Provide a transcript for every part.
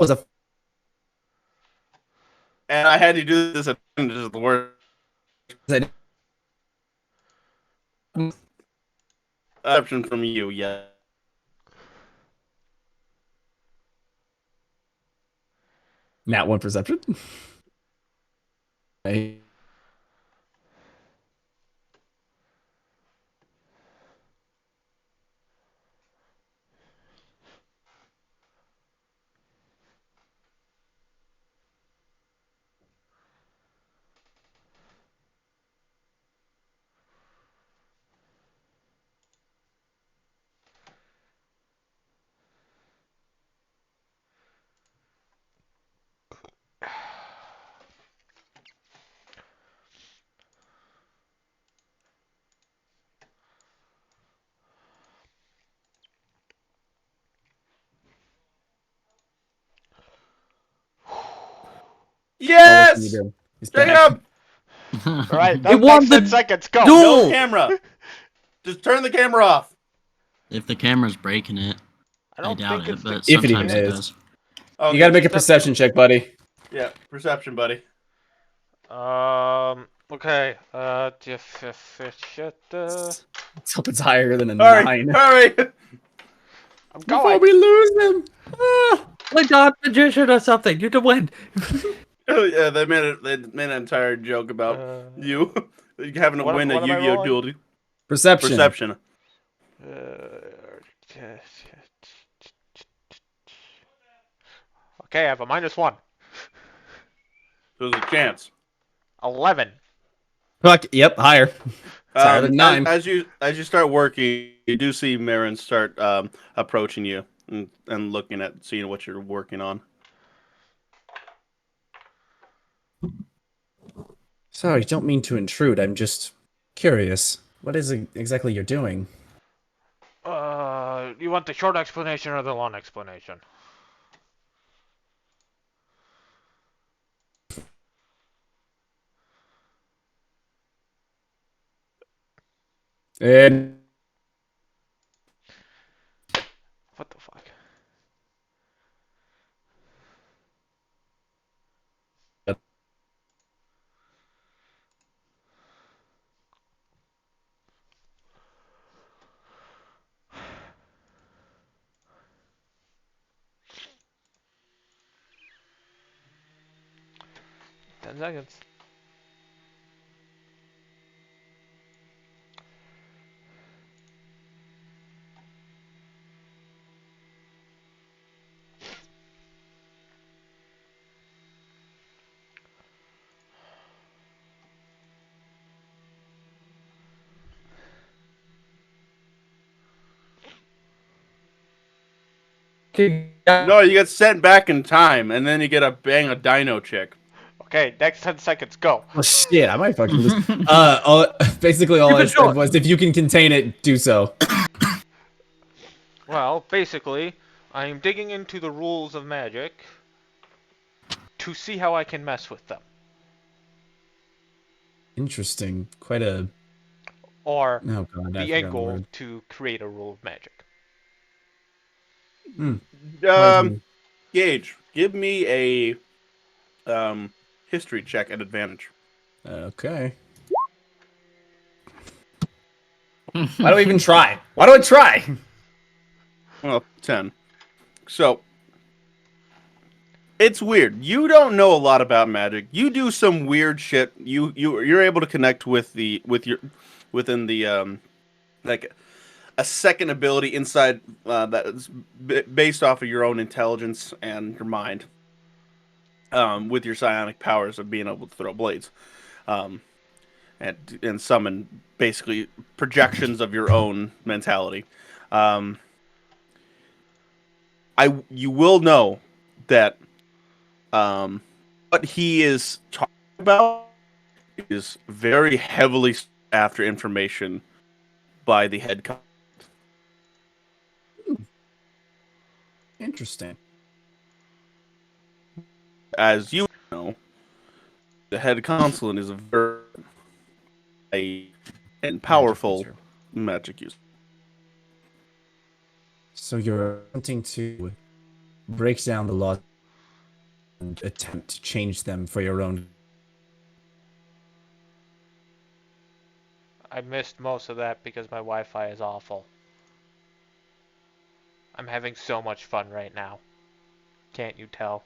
was a And I had to do this at the worst option from you, yeah. nat one perception. Okay. Oh, what can you Yes! do? He's back. Jacob! All right, It next won 10 the seconds, go. No duel. camera! Just turn the camera off. If the camera's breaking it, I I don't doubt think it, it's the but If it even sometimes it camera. is. does. Okay, You got to make a perception. perception check, buddy. Yeah, perception, buddy. Okay. Something's higher than a Hurry! 9. Hurry! I'm Before going. we lose him. Ah. Play Dark Magician or something. You to win. Oh yeah, they made an entire joke about you having to win a what am I Yu-Gi-Oh rolling? duel. Perception. Perception. Okay, I have a -1. There's a chance. 11. Fuck. Yep, higher. It's higher than 9. As you start working, you do see Marin start approaching you and looking at seeing what you're working on. Sorry, don't mean to intrude. I'm just curious. What is it exactly you're doing? You want the short explanation or the long explanation? And What the fuck? Ten seconds. No, you get sent back in time, and then you get a bang a dino chick. Okay, next 10 seconds, go. oh shit, I might fucking lose. Basically all I said was, if you can contain it, do so. Well, basically, I'm digging into the rules of magic to see how I can mess with them. Interesting. Quite a. Or Oh god, I the forgot end the goal word. to create a rule of magic. Gage, give me a history check at advantage. Okay. Why do I even try? Why do I try? Well, 10. So it's weird. You don't know a lot about magic. You do some weird shit. You're able to connect with within the like a second ability inside that's based off of your own intelligence and your mind. With your psionic powers of being able to throw blades, and summon basically projections of your own mentality. Um, you will know that what he is talking about is very heavily after information by the head. Interesting. As you know, the head consulate is a very and powerful magic user. So you're attempting to break down the law attempt to change them for your own. I missed most of that because my Wi-Fi is awful. I'm having so much fun right now. Can't you tell?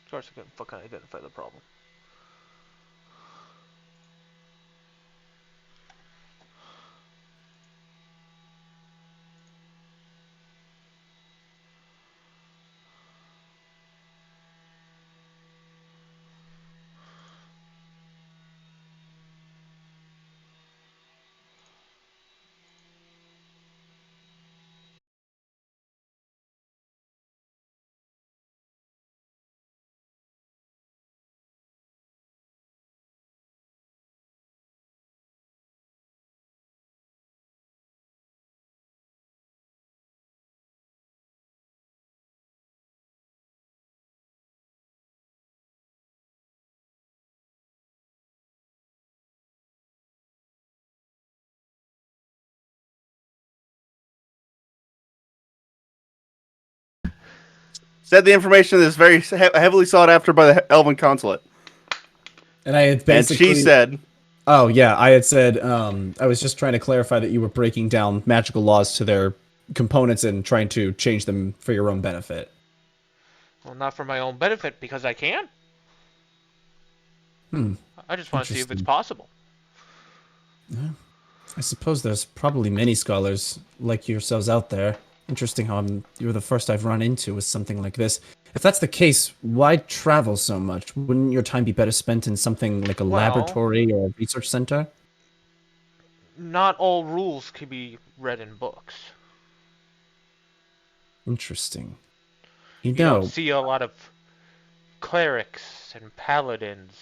Of course I couldn't fucking identify the problem. Said the information is very heavily sought after by the Elven consulate. And I had basically... And she said... Oh, yeah, I had said, I was just trying to clarify that you were breaking down magical laws to their components and trying to change them for your own benefit. Well, not for my own benefit, because I can. I just want to see if it's possible. Yeah. I suppose there's probably many scholars like yourselves out there. Interesting how you're the first I've run into with something like this. If that's the case, why travel so much? Wouldn't your time be better spent in something like a laboratory or a research center? Not all rules can be read in books. Interesting. You don't see a lot of clerics and paladins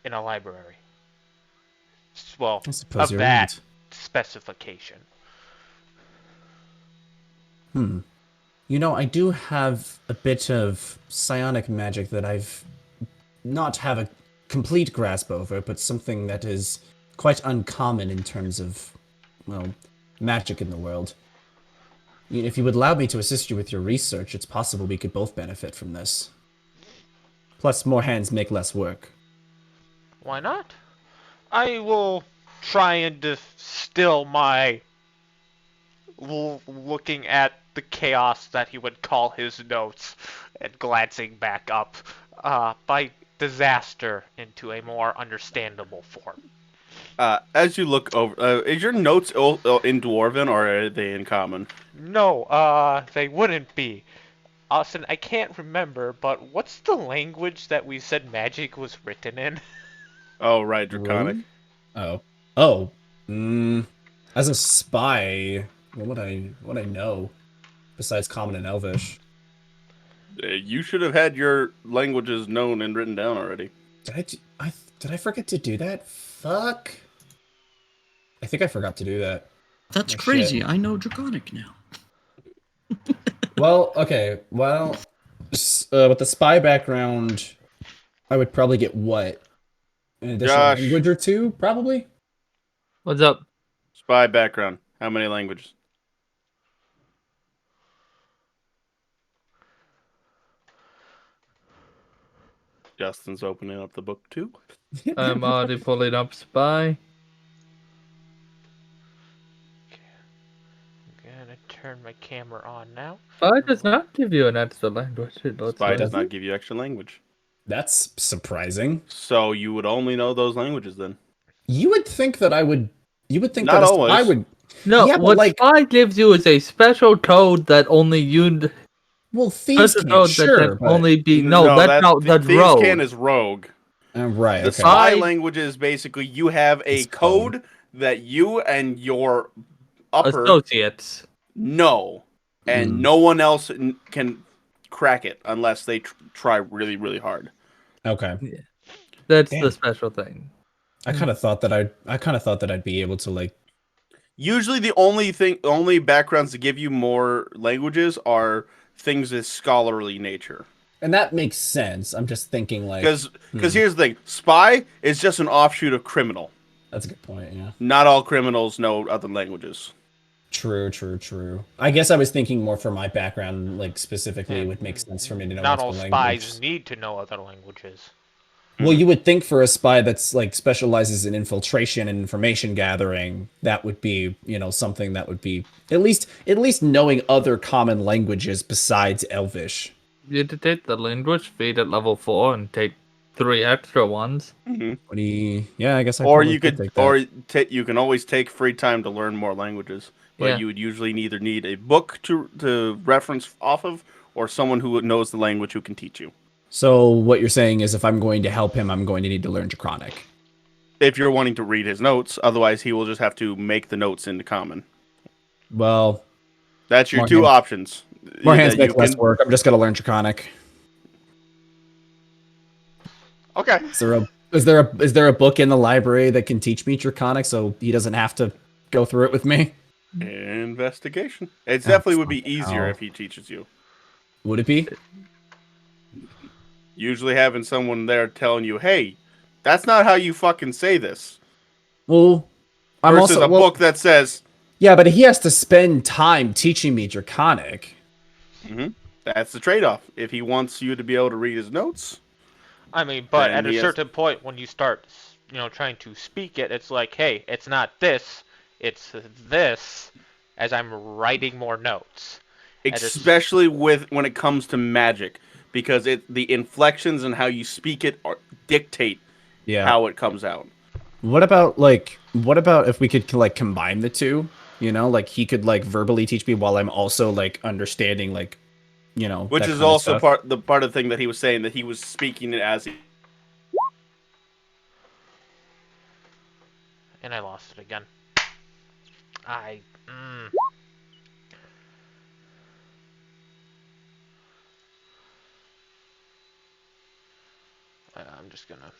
in a library. Well, I suppose of you're that right. specification. You know, I do have a bit of psionic magic that I've not have a complete grasp over, but something that is quite uncommon in terms of, well, magic in the world. If you would allow me to assist you with your research, it's possible we could both benefit from this. Plus, more hands make less work. Why not? I will try and distill my looking at the chaos that he would call his notes and glancing back up by disaster into a more understandable form. As you look over, is your notes in Dwarven or are they in Common? No, they wouldn't be. Austin, I can't remember, but what's the language that we said magic was written in? Oh, right, Draconic. Oh. As a spy, what would I know besides Common and Elvish? You should have had your languages known and written down already. Did I forget to do that? Fuck. I think I forgot to do that. That's crazy. Shit. I know Draconic now. Well, okay. Well, with the spy background, I would probably get what? An additional language or two, probably? What's up? Spy background. How many languages? Justin's opening up the book too. I'm already pulling up spy. I'm gonna turn my camera on now. Spy does not give you an extra language. Spy does not give you extra language. That's surprising. So you would only know those languages then? You would think that I would. You would think not that always. I would. No, yeah, what spy gives you is a special code that only you. Well, thieves can, sure, but... only be that's thieves rogue. can is rogue. Right. The spy language is basically you have a code that you and your upper associates No, and no one else can crack it unless they try really, really hard. Okay. That's the Damn. special thing. I kind of thought that I'd be able to like. Usually, the only backgrounds to give you more languages are things of scholarly nature. And that makes sense. I'm just thinking like. Because here's the thing: spy is just an offshoot of criminal. That's a good point. Yeah. Not all criminals know other languages. True. I guess I was thinking more for my background, like specifically, it would make sense for me to know Not all multiple spies languages. need to know other languages. Well, you would think for a spy that's like specializes in infiltration and information gathering, that would be, something that would be at least knowing other common languages besides Elvish. You had to take the language feed at level 4 and take 3 extra ones. Yeah, I guess I Or probably you could could, take that. you can always take free time to learn more languages. But Yeah. you would usually either need a book to reference off of, or someone who knows the language who can teach you. So what you're saying is if I'm going to help him, I'm going to need to learn Draconic. If you're wanting to read his notes, otherwise he will just have to make the notes into common. Well, That's your More two hands- options. more hands That make you less can- work. I'm just going to learn Draconic. Okay. Is there a book in the library that can teach me Draconic so he doesn't have to go through it with me? Investigation. It Oh, definitely would be fucking easier hell. if he teaches you. Would it be? Usually having someone there telling you, hey, that's not how you fucking say this. Well, I'm Versus also a book that says, yeah, but he has to spend time teaching me Draconic. that's the trade-off. If he wants you to be able to read his notes, I mean, but Then at a he has- certain point, when you start, trying to speak it, it's like, hey, it's not this, it's this, as I'm writing more notes. And it's- especially when it comes to magic, because the inflections and how you speak it dictate Yeah. how it comes out. What about if we could like combine the two? Like he could like verbally teach me while I'm also like understanding like, Which that is kind of also stuff. part of the thing that he was saying, that he was speaking it as he. And I lost it again. I. I'm just gonna.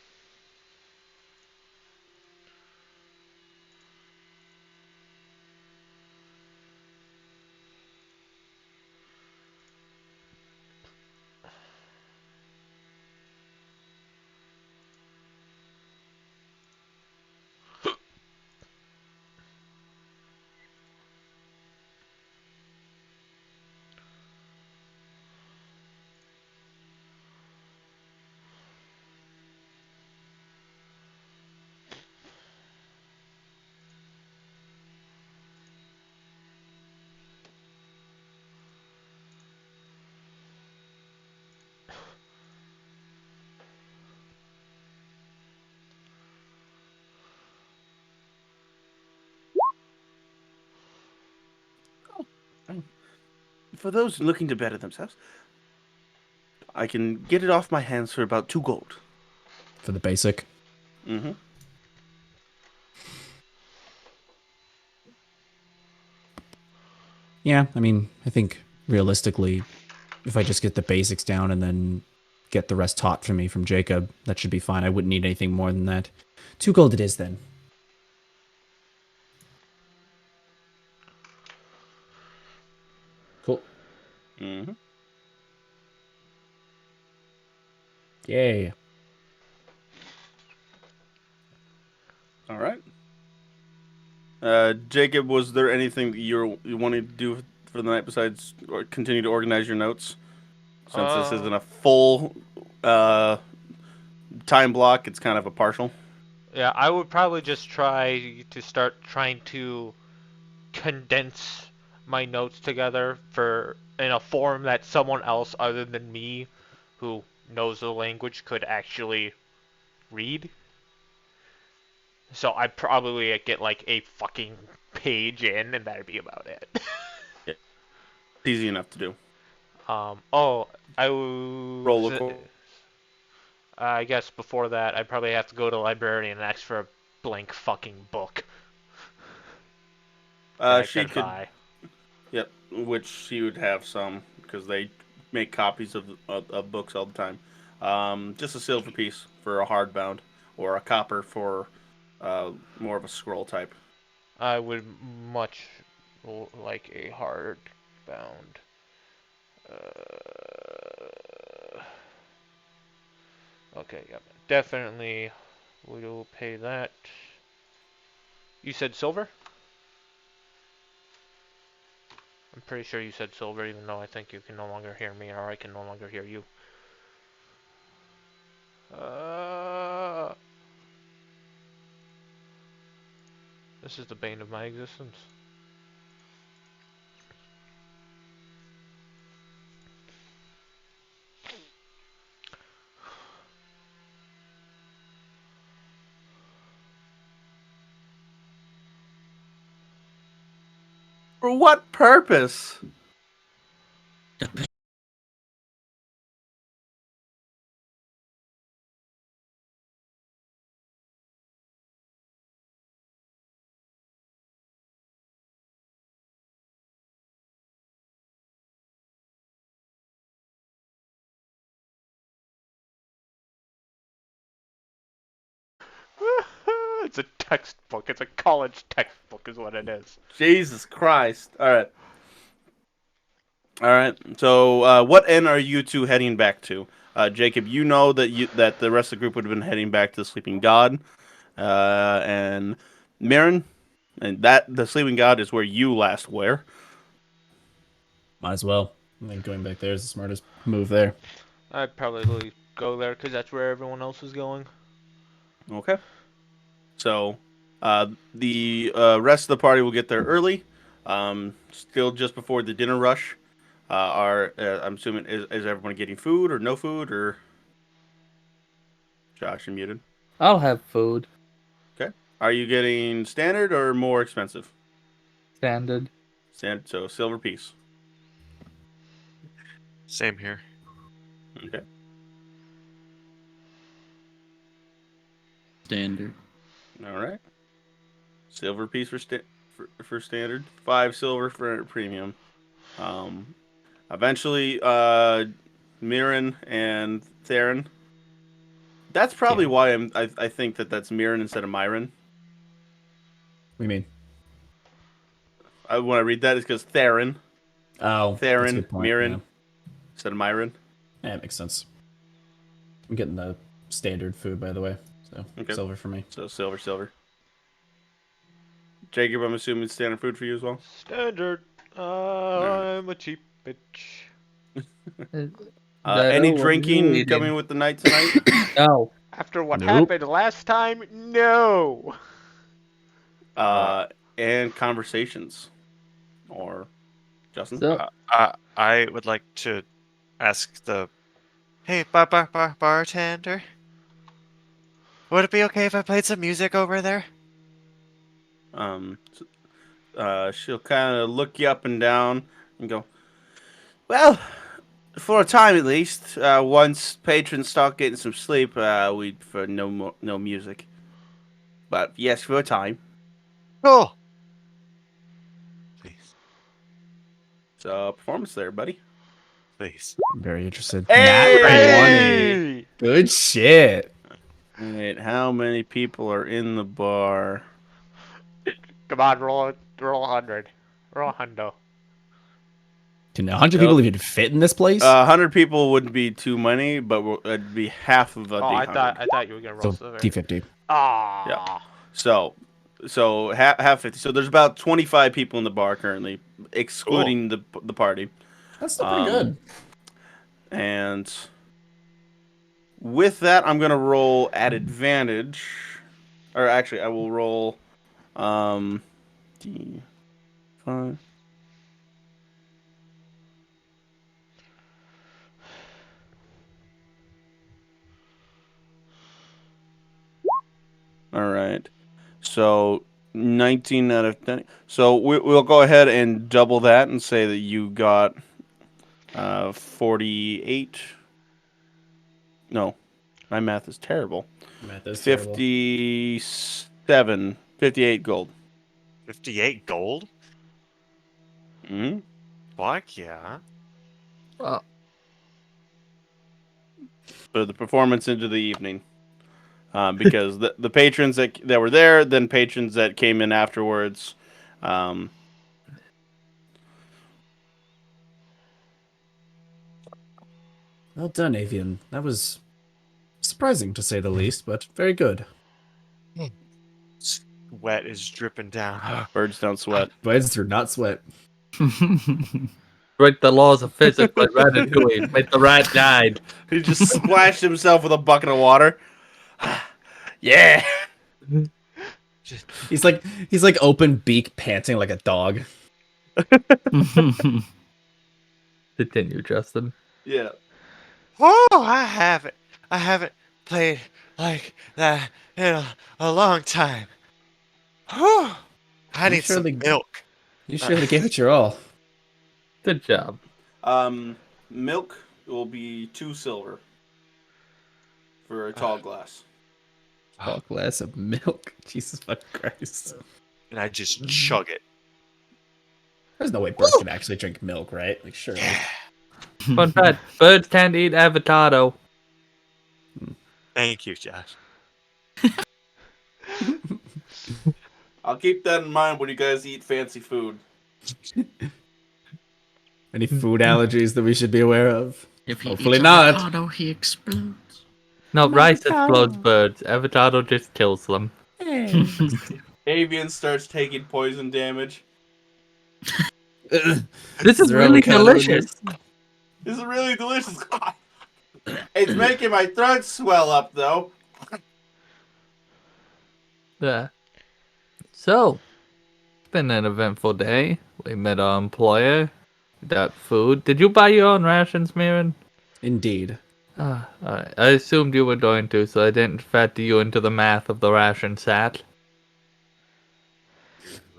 For those looking to better themselves, I can get it off my hands for about 2 gold. For the basic. Mm-hmm. Yeah, I mean, I think realistically, if I just get the basics down and then get the rest taught for me from Jacob, that should be fine. I wouldn't need anything more than that. 2 gold it is then. Cool. Mm-hmm. Yay. All right. Jacob, was there anything that you wanted to do for the night besides or continue to organize your notes? Since this isn't a full time block, it's kind of a partial. Yeah, I would probably just try to start trying to condense my notes together in a form that someone else other than me who knows the language could actually read. So I'd probably get like a fucking page in, and that'd be about it. It's easy enough to do. Oh, I was. Roll a call. I guess before that, I'd probably have to go to the library and ask for a blank fucking book that I She could could. buy. Yep, which he would have some because they make copies of books all the time. Just a silver piece for a hardbound, or a copper for more of a scroll type. I would much like a hard bound. Okay, yep. Definitely we'll pay that. You said silver? I'm pretty sure you said silver, even though I think you can no longer hear me, or I can no longer hear you. This is the bane of my existence. For what purpose? It's a textbook. It's a college textbook, is what it is. Jesus Christ! All right. All right. So, what end are you two heading back to? Jacob, you know that the rest of the group would have been heading back to the Sleeping God, and Mirren, and that the Sleeping God is where you last were. Might as well. I think going back there is the smartest move there. I'd probably go there because that's where everyone else is going. Okay. So, the rest of the party will get there early, still just before the dinner rush. I'm assuming is everyone getting food or no food or? Josh, you're muted. I'll have food. Okay. Are you getting standard or more expensive? Standard. Standard, so silver piece. Same here. Okay. Standard. All right. Silver piece for standard. 5 silver for premium. Eventually, Mirren and Theron. That's probably Yeah. why I think that's Mirren instead of Myron. What do you mean? When I read that, it's because Theron, Oh, that's a Theron, good point. Mirren Yeah. instead of Myron. Yeah, it makes sense. I'm getting the standard food, by the way. So, Okay. silver for me. So silver. Jacob, I'm assuming standard food for you as well. Standard. right. I'm a cheap bitch. Any What are you drinking eating? coming with the night tonight? No. After what Nope. happened last time, no. And conversations. Or Justin? So, I would like to ask the, hey, bartender, would it be okay if I played some music over there? She'll kind of look you up and down and go, well, for a time at least, once patrons start getting some sleep, we'd for no music. But yes, for a time. Cool. Please, So, performance there, buddy. please. I'm very interested. Hey! Nat 20. Good shit. Wait, how many people are in the bar? Come on, roll 100. Roll a hundo. Can 100 Yep. people even fit in this place? 100 people wouldn't be too many, but it'd be half of a Oh, I D100. thought you were gonna roll So, silver. D50. Ah. So half 50. So there's about 25 people in the bar currently, excluding the party. That's still pretty good. And with that, I'm gonna roll at advantage, or actually, I will roll D5. All right. So 19 out of 10. So we'll go ahead and double that and say that you got 48. No, my math is terrible. Math is terrible. 57, 58 gold. 58 gold? Hmm. Fuck yeah. For the performance into the evening. Because the patrons that were there, then patrons that came in afterwards. Um, Well done, Avian. That was surprising to say the least, but very good. Sweat is dripping down. birds don't sweat. Birds do not sweat. Break the laws of physics like Ratatouille. Make the rat died. He just splashed himself with a bucket of water. Yeah. He's like open beak panting like a dog. Continue, Justin. Yeah. Oh, I haven't played like that in a long time. Oh, I You need some surely- milk. You surely gave it your all. Good job. Milk will be 2 silver for a tall glass. A glass of milk. Jesus fucking Christ. And I just chug it. There's no way birds can actually drink milk, right? Like, surely. Fun fact: birds can't eat avocado. Thank you, Josh. I'll keep that in mind when you guys eat fancy food. Any food allergies that we should be aware of? If he Hopefully eats not. avocado, he explodes. No, rice explodes birds. Avocado just kills them. Avian starts taking poison damage. This is there really avocado in delicious. This is really delicious. It's making my throat swell up, though. Yeah. So, it's been an eventful day. We met our employer. We got food. Did you buy your own rations, Mirren? Indeed. Alright. I assumed you were going to, so I didn't factor you into the math of the ration sack.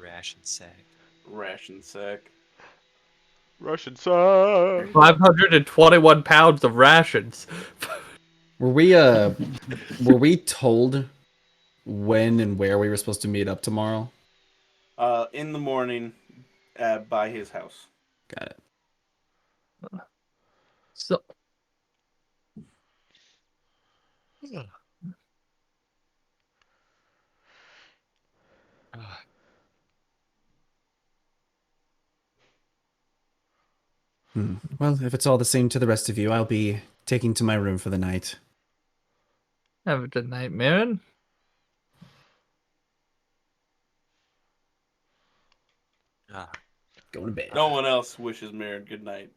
Ration sack. Ration sack. Russian side. 521 pounds of rations. Were we told when and where we were supposed to meet up tomorrow? In the morning, by his house. Got it. So, Well, if it's all the same to the rest of you, I'll be taking to my room for the night. have a good night, Mirren. Ah. Going to bed. No one else wishes Maren good night.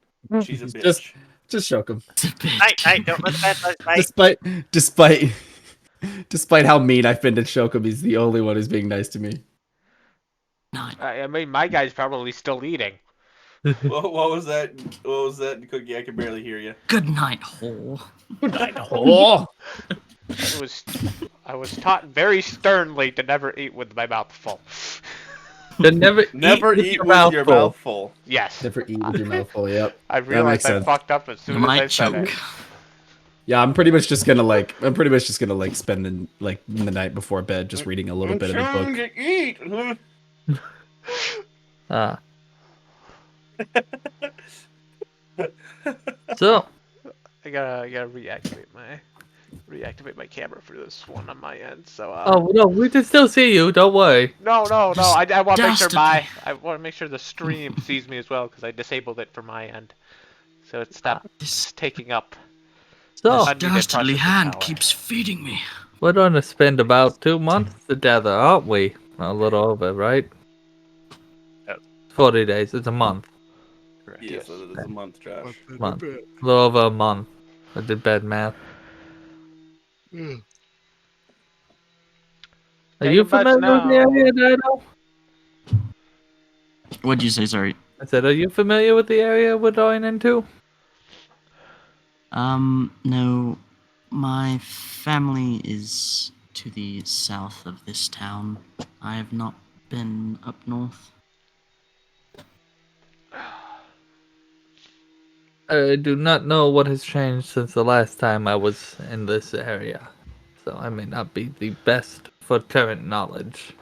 She's a bitch. Just shock him. Night, don't let the bed night. Despite how mean I've been to Shokum, he's the only one who's being nice to me. Night. I mean, my guy's probably still eating. What was that? What was that, Cookie? I can barely hear you. Good night, whore. Oh, I was taught very sternly to never eat with my mouth full. Then never Never with eat your with mouth your full. mouth full. Yes. never eat with your mouth full. Yep. I makes realized I sense. fucked up as You soon as I might said choke. it. Yeah, I'm pretty much just gonna spend the night before bed just reading a little bit of a book. To eat. Ah. So, I gotta reactivate my camera for this one on my end. So oh no, we can still see you. Don't worry. no. I want to make sure Dastardly. I want to make sure the stream sees me as well because I disabled it for my end, so it stopped This taking up. So, Unneeded dastardly processing hand power. keeps feeding me. we're going to spend about 2 months together, aren't we? A little over, right? Yep. 40 days. It's a month. Yes, that is a month, Josh. Month. A little over a month. I did bad math. Are Take you a bets familiar with the now. area, Dino? What'd you say, sorry? I said, are you familiar with the area we're going into? No. My family is to the south of this town. I have not been up north. I do not know what has changed since the last time I was in this area, so I may not be the best for current knowledge.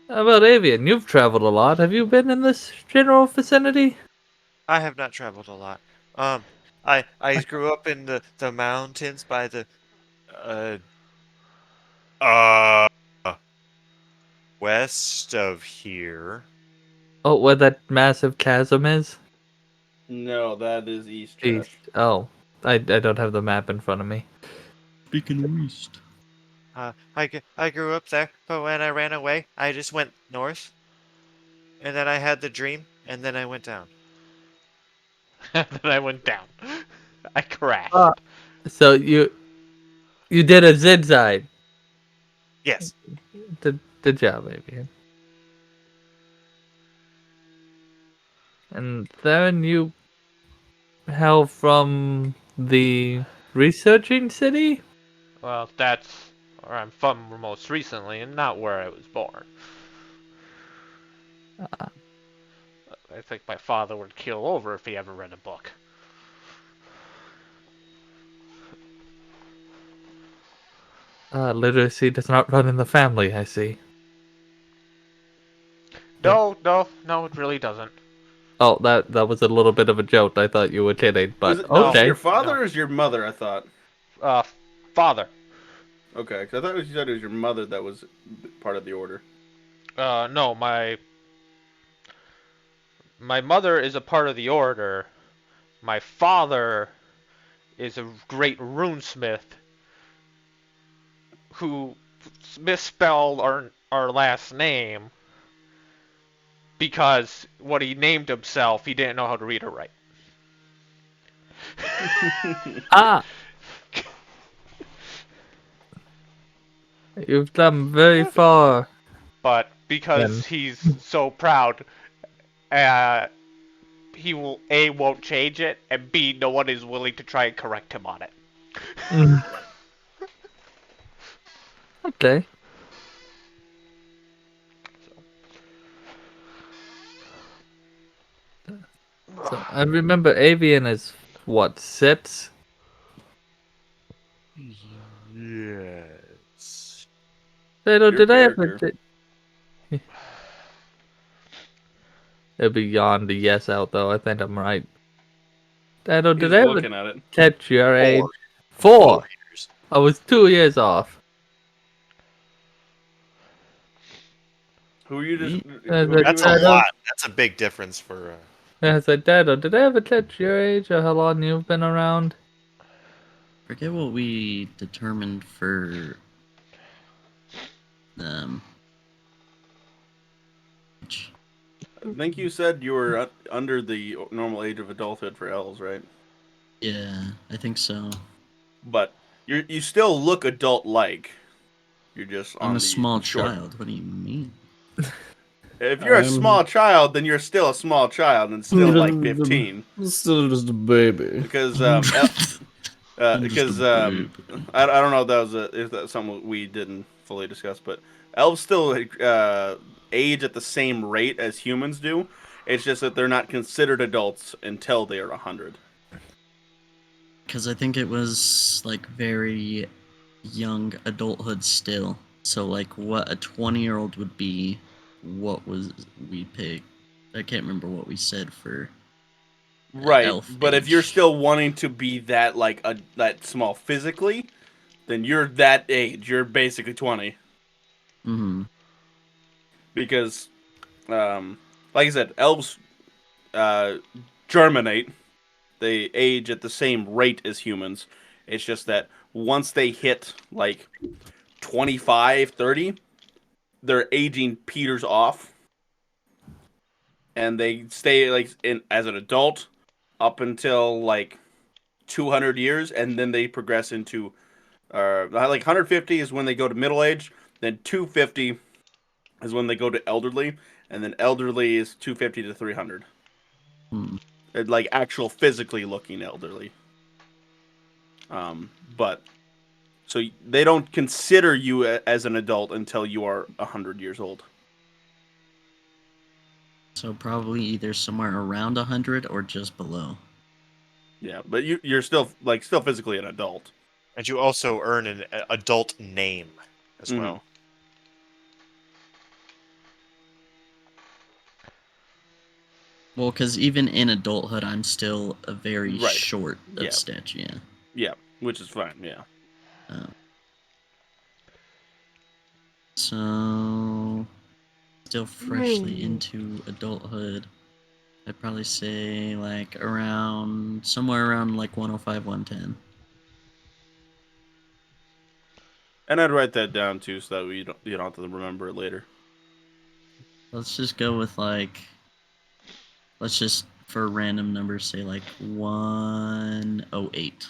How about Avian? You've traveled a lot. Have you been in this general vicinity? I have not traveled a lot. I grew up in the mountains by the uh uh west of here. Oh, where that massive chasm is? No, that is East East. Trash. Oh, I don't have the map in front of me. Speaking east. I grew up there, but when I ran away, I just went north, and then I had the dream, and then I went down. Then I went down. I crashed. Ah. So you did a zigzag. Yes. Good job, Avian. And then you hail from the researching city? Well, that's where I'm from most recently, and not where I was born. I think my father would keel over if he ever read a book. Literacy does not run in the family, I see. No, no, no, it really doesn't. Oh, that was a little bit of a joke. I thought you were kidding, Was but it no? Is it okay. your father No. or is your mother? I thought. Uh, father. Okay, 'cause I thought you said it was your mother that was part of the order. No, my mother is a part of the order. My father is a great runesmith who misspelled our last name because what he named himself, he didn't know how to read or write. Ah, you've come very far. But because Then he's so proud, uh, he will A, won't change it, and B, no one is willing to try and correct him on it. Mm, okay. So I remember Avian is what, 6? Yes. Dado, Your did I ever character. It'll be yawn the yes out though. I think I'm right. Dado, He's did I ever looking at it. catch your age? 4. 4. 4 years. I was 2 years off. Who are you just? Ye- Who As are a That's a you? Dado, lot. That's a big difference for as a Dado, did I ever catch your age or how long you've been around? Forget what we determined for um. I think you said you were under the normal age of adulthood for elves, right? Yeah, I think so. But you still look adult-like. You're just I'm a on the small short. child. What do you mean? If you're a small child, then you're still a small child and still like 15. Still just a baby. Because I'm just a because baby. I don't know if that was if that's something we didn't fully discuss, but elves still age at the same rate as humans do. It's just that they're not considered adults until they are 100. Because I think it was like very young adulthood still. So like what a 20-year-old would be, what was we picked? I can't remember what we said for Right, elf but if you're age. still wanting to be that that small physically, then you're that age. You're basically 20 Mm-hmm. because, like I said, elves uh, germinate. They age at the same rate as humans. It's just that once they hit like 25, 30, their aging peters off and they stay like in as an adult up until like 200 years and then they progress into like 150 is when they go to middle age, then 250 is when they go to elderly, and then elderly is 250 to 300. Hmm. Like actual physically looking elderly. But so they don't consider you as an adult until you are 100 years old. So probably either somewhere around 100 or just below. Yeah, but you're still still physically an adult. and you also earn an adult name as Mm-hmm. well. Well, because even in adulthood, I'm still a very Right. short of Yeah. stature. Yeah, which is fine. Yeah. So, still freshly into adulthood. I'd probably say like somewhere around like 105, 110. And I'd write that down too, so that you don't have to remember it later. Let's just go with let's just for random numbers say like 108.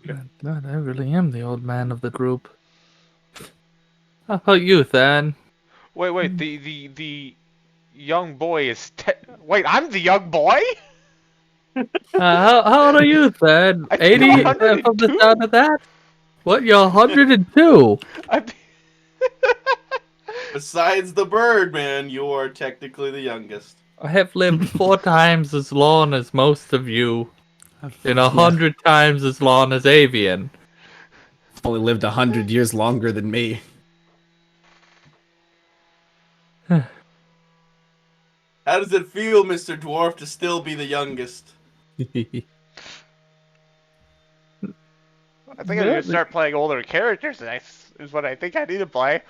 God, I really am the old man of the group. How about you, Than? Wait. The young boy is. Wait, I'm the young boy. How old are you, Than? I think 80 I'm from the 102. sound of that? What, you're 102? I think- Besides the bird, man, you are technically the youngest. I have lived 4 times as long as most of you, and Yeah. 100 times as long as Avian. Only lived 100 years longer than me. How does it feel, Mr. Dwarf, to still be the youngest? I think I need to start playing older characters. Is what I think I need to play.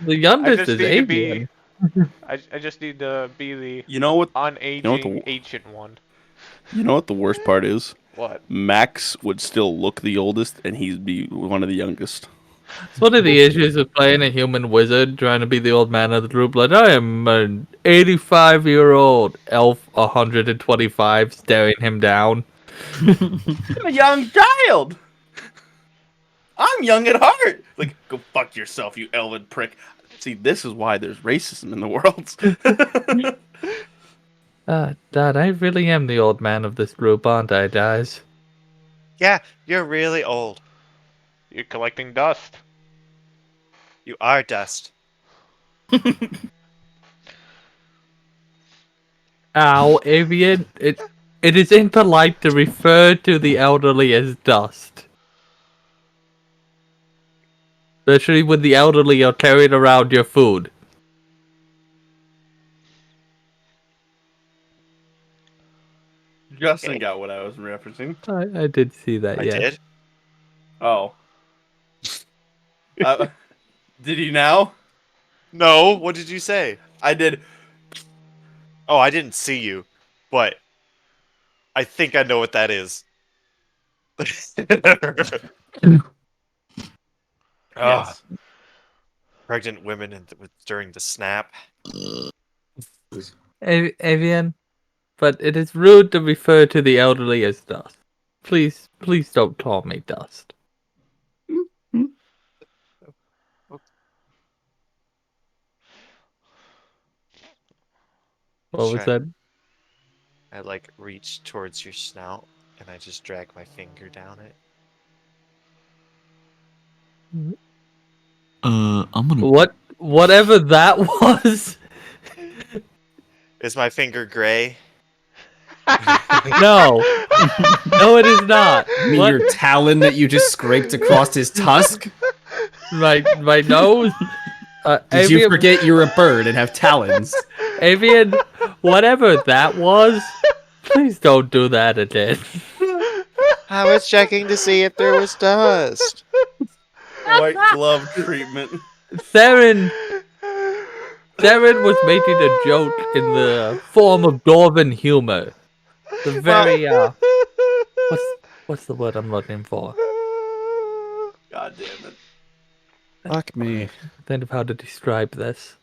The I youngest just is need to be. Avian. I just need to be the You know what? unaging ancient one. You know what the worst part is? What? Max would still look the oldest, and he'd be one of the youngest. It's one of the issues with playing a human wizard, trying to be the old man of the group. Like, I am an 85-year-old elf, 125, staring him down. I'm a young child. I'm young at heart. Like, go fuck yourself, you elven prick. See, this is why there's racism in the world. Dad, I really am the old man of this group, aren't I, guys? Yeah, you're really old. You're collecting dust. You are dust. Ow, Avian, it is impolite to refer to the elderly as dust. Especially when the elderly are carrying around your food. Justin got what I was referencing. I did see that, I yeah. did. Oh. Did he now? No, what did you say? I did. Oh, I didn't see you, but I think I know what that is. Yes. Pregnant women during the snap. Avian, but it is rude to refer to the elderly as dust. Please don't call me dust. What was that? I like reach towards your snout and I just drag my finger down it. I'm gonna. Whatever that was. Is my finger gray? No. No, it is not. You mean your talon that you just scraped across his tusk? My nose? Did you forget you're a bird and have talons? Avian, whatever that was, please don't do that again. I was checking to see if there was dust. White glove treatment. Theron was making a joke in the form of dwarven humor. The very, what's the word I'm looking for? God damn it. Fuck me. Think of how to describe this.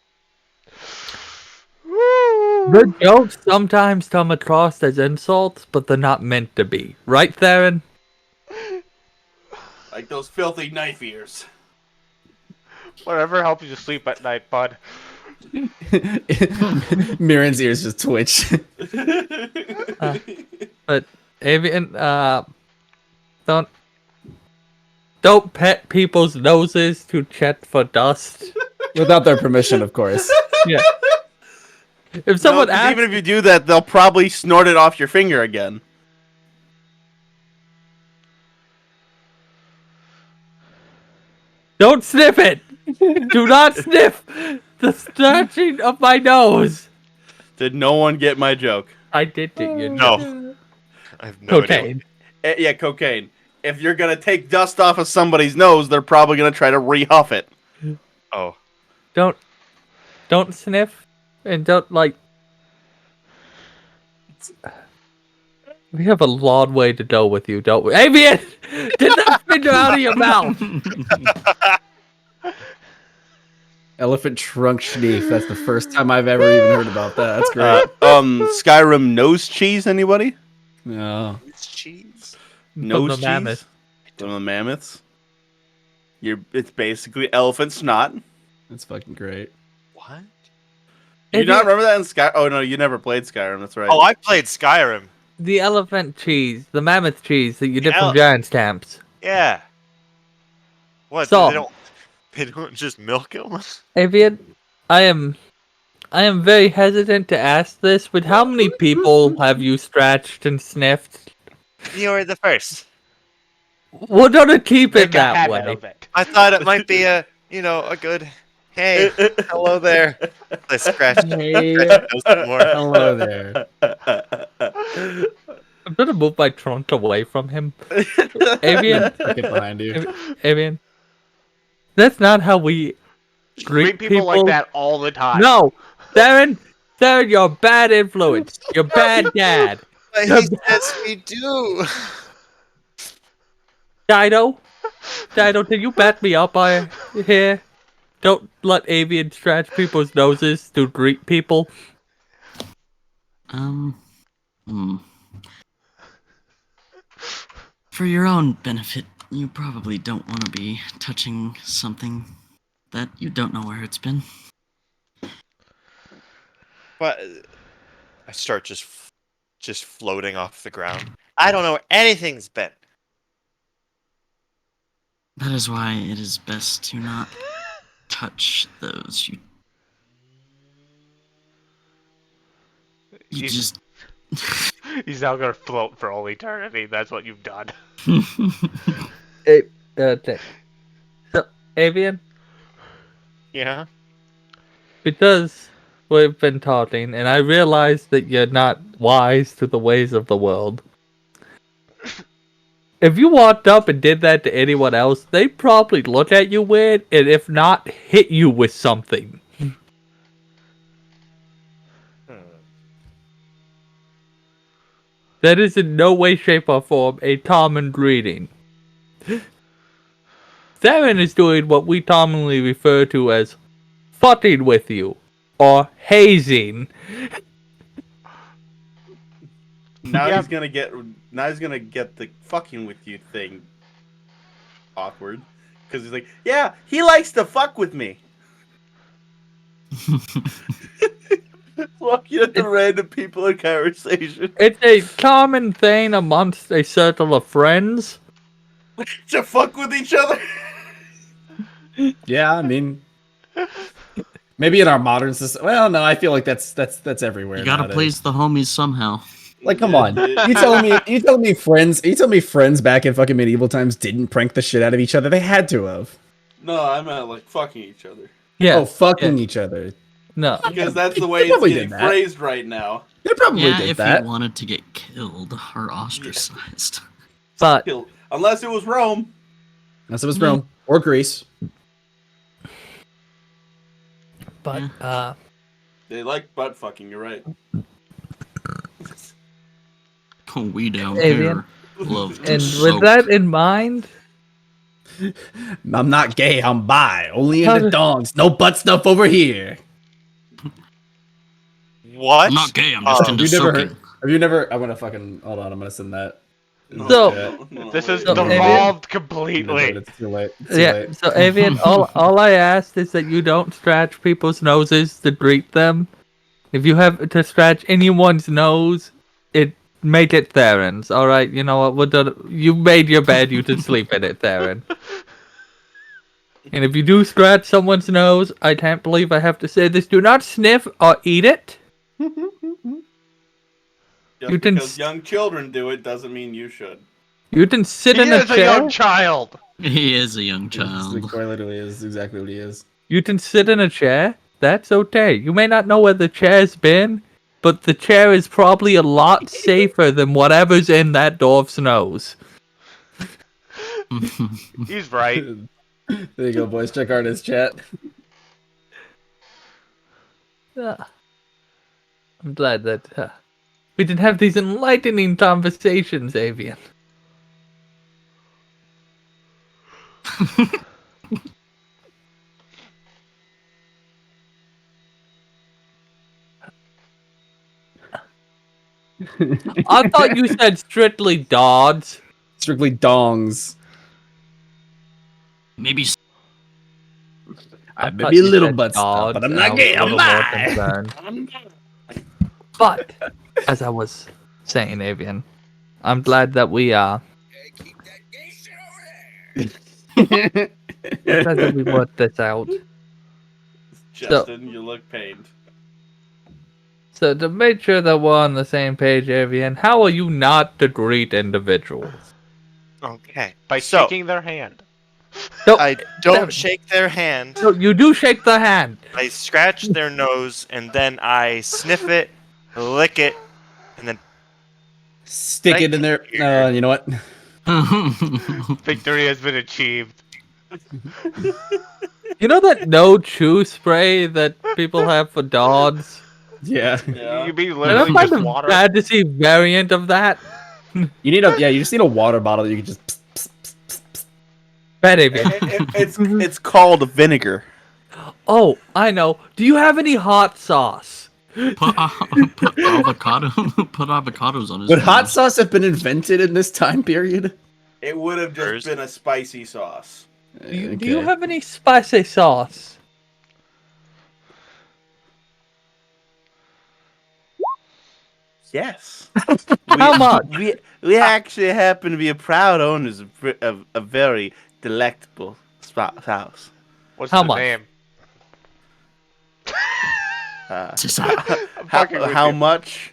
The jokes sometimes come across as insults, but they're not meant to be. Right, Theron? Like those filthy knife ears. Whatever helps you sleep at night, bud. Mirren's ears just twitch. But Avian, don't pet people's noses to check for dust. Without their permission, of course. Yeah. If someone No, 'cause asks, even if you do that, they'll probably snort it off your finger again. don't sniff it. Do not sniff the scratching of my nose. Did no one get my joke? I did get your No. joke. I have no idea. Cocaine. Yeah, cocaine. If you're gonna take dust off of somebody's nose, they're probably gonna try to rehuff it. Oh. Don't sniff, and don't like. We have a long way to go with you, don't we? Avian! Get that finger out of your mouth! Elephant trunk schneef. That's the first time I've ever even heard about that. That's great. Skyrim nose cheese, anybody? No. It's cheese. Nose the cheese? mammoth. From the mammoths? It's basically elephant snot. That's fucking great. What? Do you not remember that in Sky? Oh, no, you never played Skyrim, that's right. Oh, I played Skyrim. The elephant cheese, the mammoth cheese that you get ele- from giant stamps. Yeah. What? So- They don't just milk him? Avian, I am very hesitant to ask this, but how many people have you scratched and sniffed? You're the first. We're gonna keep it Make a that habit way. of it. I thought it might be a good. Hey, hello there. I scratched. Hey, Scratched more. Hello there. I'm gonna move my trunk away from him. Avian, I'll get behind you. Avian, that's not how we Treat people like that all the time. No, Darren, you're a bad influence. You're a bad dad. But he says we do. Dido, did you back me up here? Don't let Avian scratch people's noses to greet people. For your own benefit, you probably don't want to be touching something that you don't know where it's been. But I start just floating off the ground. I don't know where anything's been. That is why it is best to not touch those. You just... He's now gonna float for all eternity. That's what you've done. Okay. So, Avian, Yeah. because we've been talking, and I realize that you're not wise to the ways of the world. If you walked up and did that to anyone else, they'd probably look at you weird, and if not, hit you with something. That is in no way, shape, or form a common greeting. Theron is doing what we commonly refer to as fucking with you, or hazing. Now he's gonna get the fucking with you thing awkward. Because he's like, yeah, he likes to fuck with me. Looking at the random people in conversation. It's a common thing amongst a circle of friends. To fuck with each other. Yeah, I mean, maybe in our modern system. Well, no, I feel like that's everywhere. You gotta nowadays. please the homies somehow. Like, come on. You telling me friends back in fucking medieval times didn't prank the shit out of each other? They had to have. No, I meant like fucking each other. Yeah. Oh, fucking each other. No. Because that's the way They it's probably getting did that. phrased right now. They probably Yeah, did if that. you wanted to get killed or ostracized. But Unless it was Rome. Unless it was Rome or Greece. They like butt fucking, you're right. Oh, we down Avian. here love to and soak. with that in mind, I'm not gay, I'm bi. Only How into did- dongs. No butt stuff over here. What? I'm not gay, I'm just into Have you never soaking. heard? Have you never? I'm gonna fucking hold on. I'm gonna send that. So- This is So, Avian- devolved No, completely. it's too late. It's too yeah. late. So Avian, all I asked is that you don't scratch people's noses to greet them. If you have to scratch anyone's nose, make it Theron's. All right, you know what? You made your bed. You can sleep in it, Theron. And if you do scratch someone's nose, I can't believe I have to say this: do not sniff or eat it. Just You can because young children do it doesn't mean you should. You can sit He in a is a chair. young child. He is a young This child. quite literally is exactly what he is. You can sit in a chair. That's okay. You may not know where the chair's been. but the chair is probably a lot safer than whatever's in that dwarf's nose. He's right. There you go, boys. Check Arnes chat. I'm glad that we didn't have these enlightening conversations, Avian. I thought you said strictly dogs. Strictly dongs. Maybe I thought Maybe a you little said butt stuff, but dogs, I'm and not I was gay. a I'm little more bi. concerned. But as I was saying, Avian, I'm glad that we glad that we worked this out. Justin, you look pained. So to make sure that we're on the same page, Avian, how are you not to greet individuals? Okay. By so shaking their hand. No, I don't shake their hand. no, you do shake the hand. I scratch their nose and then I sniff it, lick it, and then Stick Right it in there. here. You know what? Victory has been achieved. You know that no chew spray that people have for dogs? Yeah. Yeah. You mean And literally I'm kind just of water? fantasy variant of that. You need a you just need a water bottle that you can just. Bad Avian. It's called vinegar. Oh, I know. Do you have any hot sauce? put avocados on his Would hot nose. sauce have been invented in this time period? It would have just First. been a spicy sauce. Do you have any spicy sauce? Yes. How much? We actually happen to be proud owners of a very delectable sauce. What's How the much? name? Uh, Just I'm fucking with how you. much?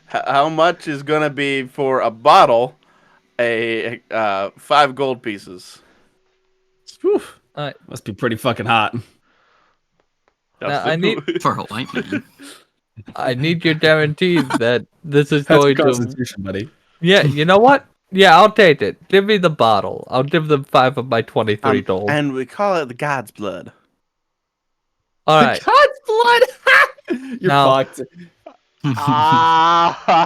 How much is gonna be for a bottle? 5 gold pieces. Whew. Alright. Must be pretty fucking hot. Now, I need for a white man. I need your guarantee that this is That's going to. Constitution, buddy. Yeah, you know what? Yeah, I'll take it. Give me the bottle. I'll give them 5 of my 23 gold. and we call it the God's blood. All right. God's blood. You're Now- fucked. Ah!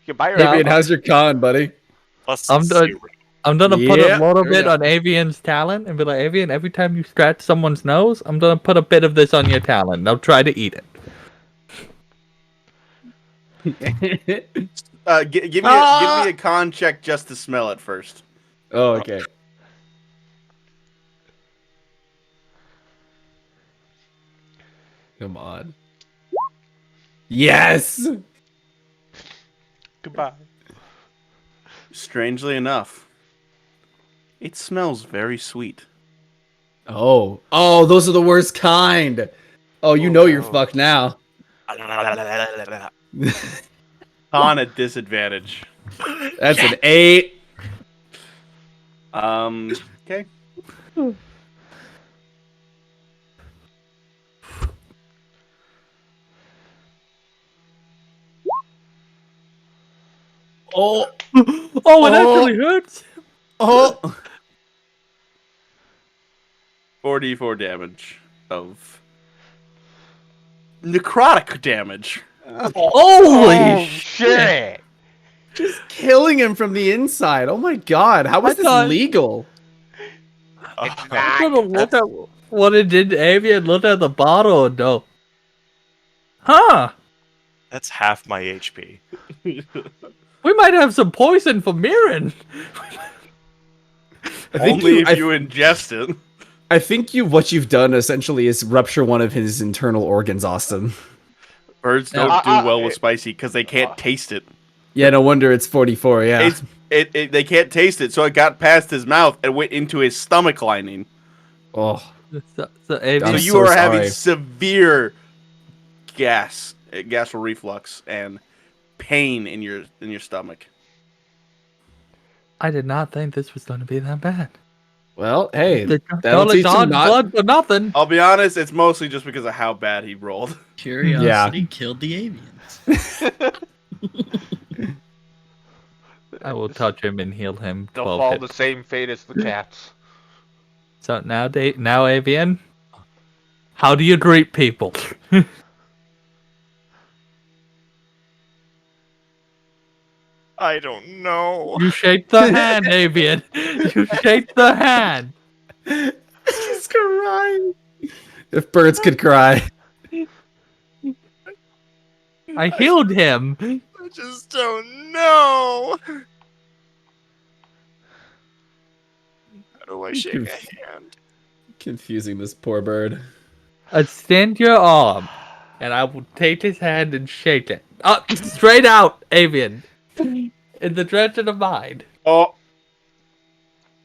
You buy your Avian, how's your con, buddy? plus I'm done. 0. I'm gonna put Yeah, a little there we bit go. on Avian's talent and be like, Avian, every time you scratch someone's nose, I'm gonna put a bit of this on your talent. Now try to eat it. Give me a con check just to smell it first. Oh, okay. Come on. Yes. Goodbye. Strangely enough, it smells very sweet. Oh, those are the worst kind. Oh, you know you're fucked now. Con at disadvantage. That's an 8. Okay. Oh, Oh, it actually hurts. oh. 4d4 damage of necrotic damage. Holy Oh, shit! shit! Just killing him from the inside. Oh my god, how is I this thought- legal? It's I'm not. gonna look at what it did to Avian, look at the bottle and go, huh? That's half my HP. We might have some poison for Mirren. I think Only if I, you ingest it. I think what you've done essentially is rupture one of his internal organs, Austin. Birds don't do well with spicy because they can't taste it. Yeah, no wonder it's 44. Yeah. They can't taste it, so it got past his mouth and went into his stomach lining. Oh, So Avian, So I'm you so are having sorry. severe gas reflux and pain in your stomach. I did not think this was going to be that bad. Well, hey, They that'll call it teach him God's not. blood for nothing. I'll be honest, it's mostly just because of how bad he rolled. Curiosity killed the avians. I will touch him and heal him. They'll 12 fall hit. the same fate as the cats. So now Avian, how do you greet people? I don't know. You shake the hand, Avian. You shake the hand. He's crying. If birds could cry. I healed him. I just don't know. How do I shake a hand? Confusing this poor bird. Extend your arm, and I will take his hand and shake it. Up, straight out, Avian. In the direction of mine. Oh,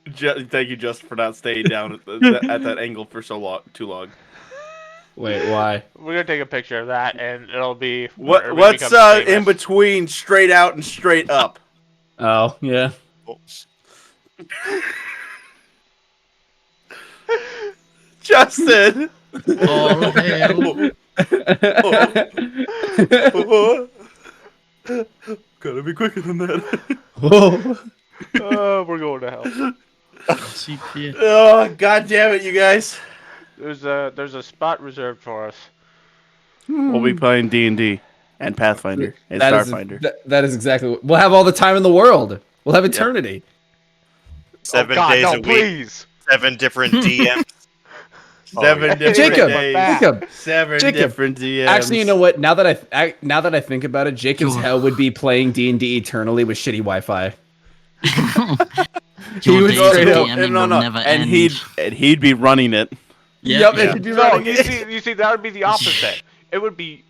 thank you, Justin, for not staying down at that angle for too long. Wait, why? We're gonna take a picture of that, and it'll be What's becomes in famous. between straight out and straight up? Oh, yeah. Justin. All hail. Gotta be quicker than that. Whoa. We're going to hell. CPA. Oh, god damn it, you guys. There's a spot reserved for us. We'll be playing D&D and Pathfinder and Starfinder. That is exactly what we'll have all the time in the world. We'll have eternity. 7 oh, God, days no, a week, please. 7 different DMs. Seven different Jacob, days. Jacob, Seven Jacob. different DMs. Actually, you know what? Now that I think about it, Jacob's hell would be playing D&D eternally with shitty Wi-Fi. Your would days of straight up- DMing will never and end. he'd be running it. Yep, yeah. he'd be No, running you it. see, that would be the opposite. It would be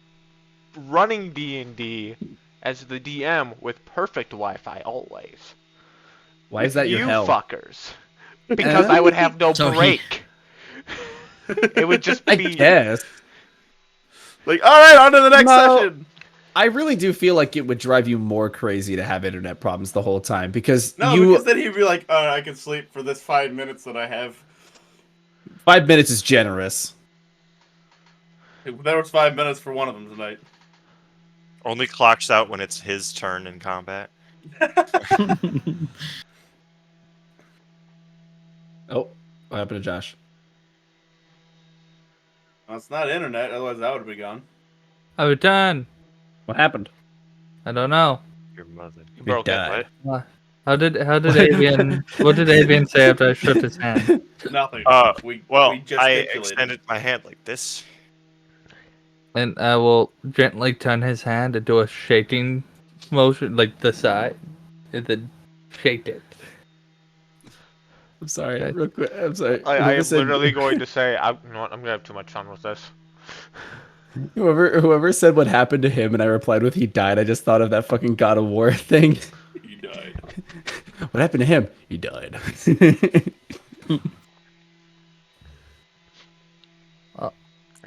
running D&D as the DM with perfect Wi-Fi always. Why is that your you hell? fuckers? Because I would have no So break. It would just I be. guess. Like, all right, on to the next No. session. I really do feel like it would drive you more crazy to have internet problems the whole time because No, because then he'd be like, all right, I can sleep for this 5 minutes that I have. 5 minutes is generous. There was 5 minutes for one of them tonight. Only clocks out when it's his turn in combat. Oh, what happened to Josh? Well, it's not internet, otherwise I would have been gone. I return. What happened? I don't know. Your mother. You broke it. died. How did Avian? What did Avian say after I shook his hand? Nothing. We I gesticulated. extended my hand like this. And I will gently turn his hand and do a shaking motion, like the side, and then shake it. I'm sorry. Real quick. I'm sorry. I Whoever am said- literally going to say, you know what, I'm gonna have too much fun with this. Whoever said what happened to him, and I replied with "he died." I just thought of that fucking God of War thing. He died. What happened to him? He died. I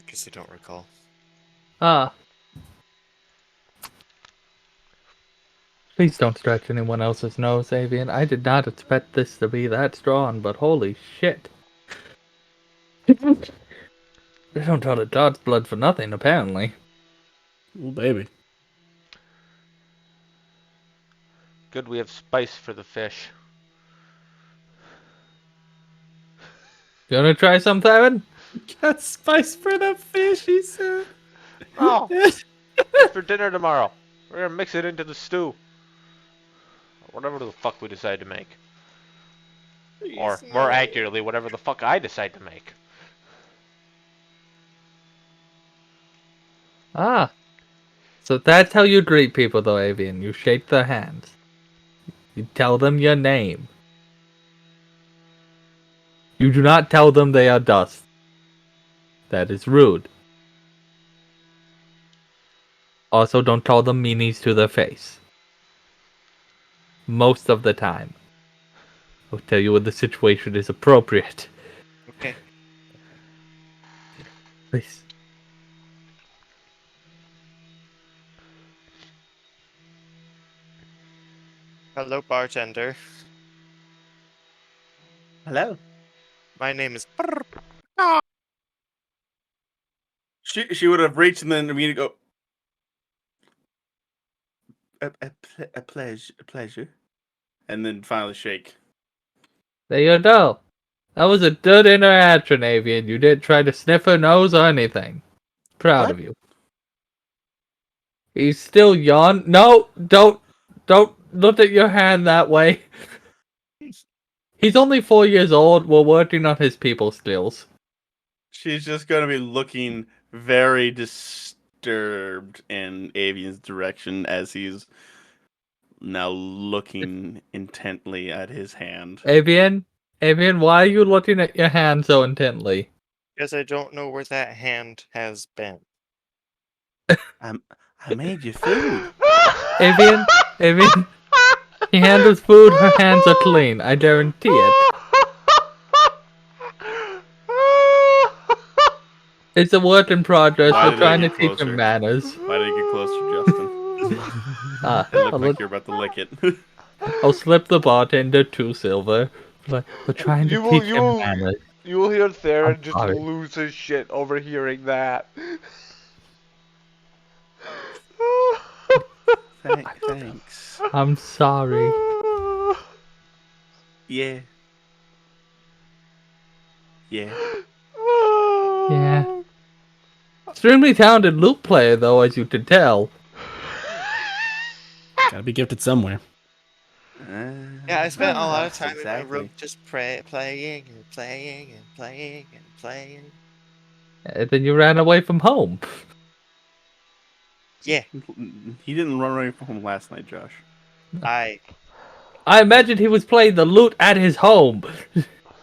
guess I don't recall. Ah. Please don't stretch anyone else's nose, Avian. I did not expect this to be that strong, but holy shit. They don't call it God's blood for nothing, apparently. Oh baby. Good, we have spice for the fish. You wanna try some, Theron? Got spice for the fish, he said. Oh, for dinner tomorrow. We're gonna mix it into the stew. Whatever the fuck we decide to make. Or, more accurately, whatever the fuck I decide to make. Ah. So that's how you greet people, though, Avian. You shake their hands. You tell them your name. You do not tell them they are dust. That is rude. Also, don't call them meanies to their face. Most of the time. I'll tell you when the situation is appropriate. Okay. Please. Hello, bartender. Hello. My name is. She would have reached and then immediately go. A pleasure, and then finally shake. There you go. That was a good interaction, Avian. You didn't try to sniff her nose or anything. Proud What? of you. He's still yawn. No, don't look at your hand that way. He's only 4 years old. We're working on his people skills. She's just gonna be looking very disturbed in Avian's direction as he's now looking intently at his hand. Avian, why are you looking at your hand so intently? Because I don't know where that hand has been. I made you food. Avian, he handles food. Her hands are clean. I guarantee it. It's a work in progress. Why We're did I trying to get teach him closer? manners. Why did you get closer, Justin? It looked like you're about to lick it. I'll slip the bartender 2 silver. We're trying to teach him manners. You will hear Theron I'm just sorry. lose his shit overhearing that. Thanks. I'm sorry. Yeah. Yeah. Yeah. Extremely talented loop player, though, as you can tell. Gotta be gifted somewhere. Yeah, I spent a lot of time exactly. in my room just playing and playing and playing and playing. And then you ran away from home. Yeah, He didn't run away from home last night, Josh. I I imagined he was playing the lute at his home.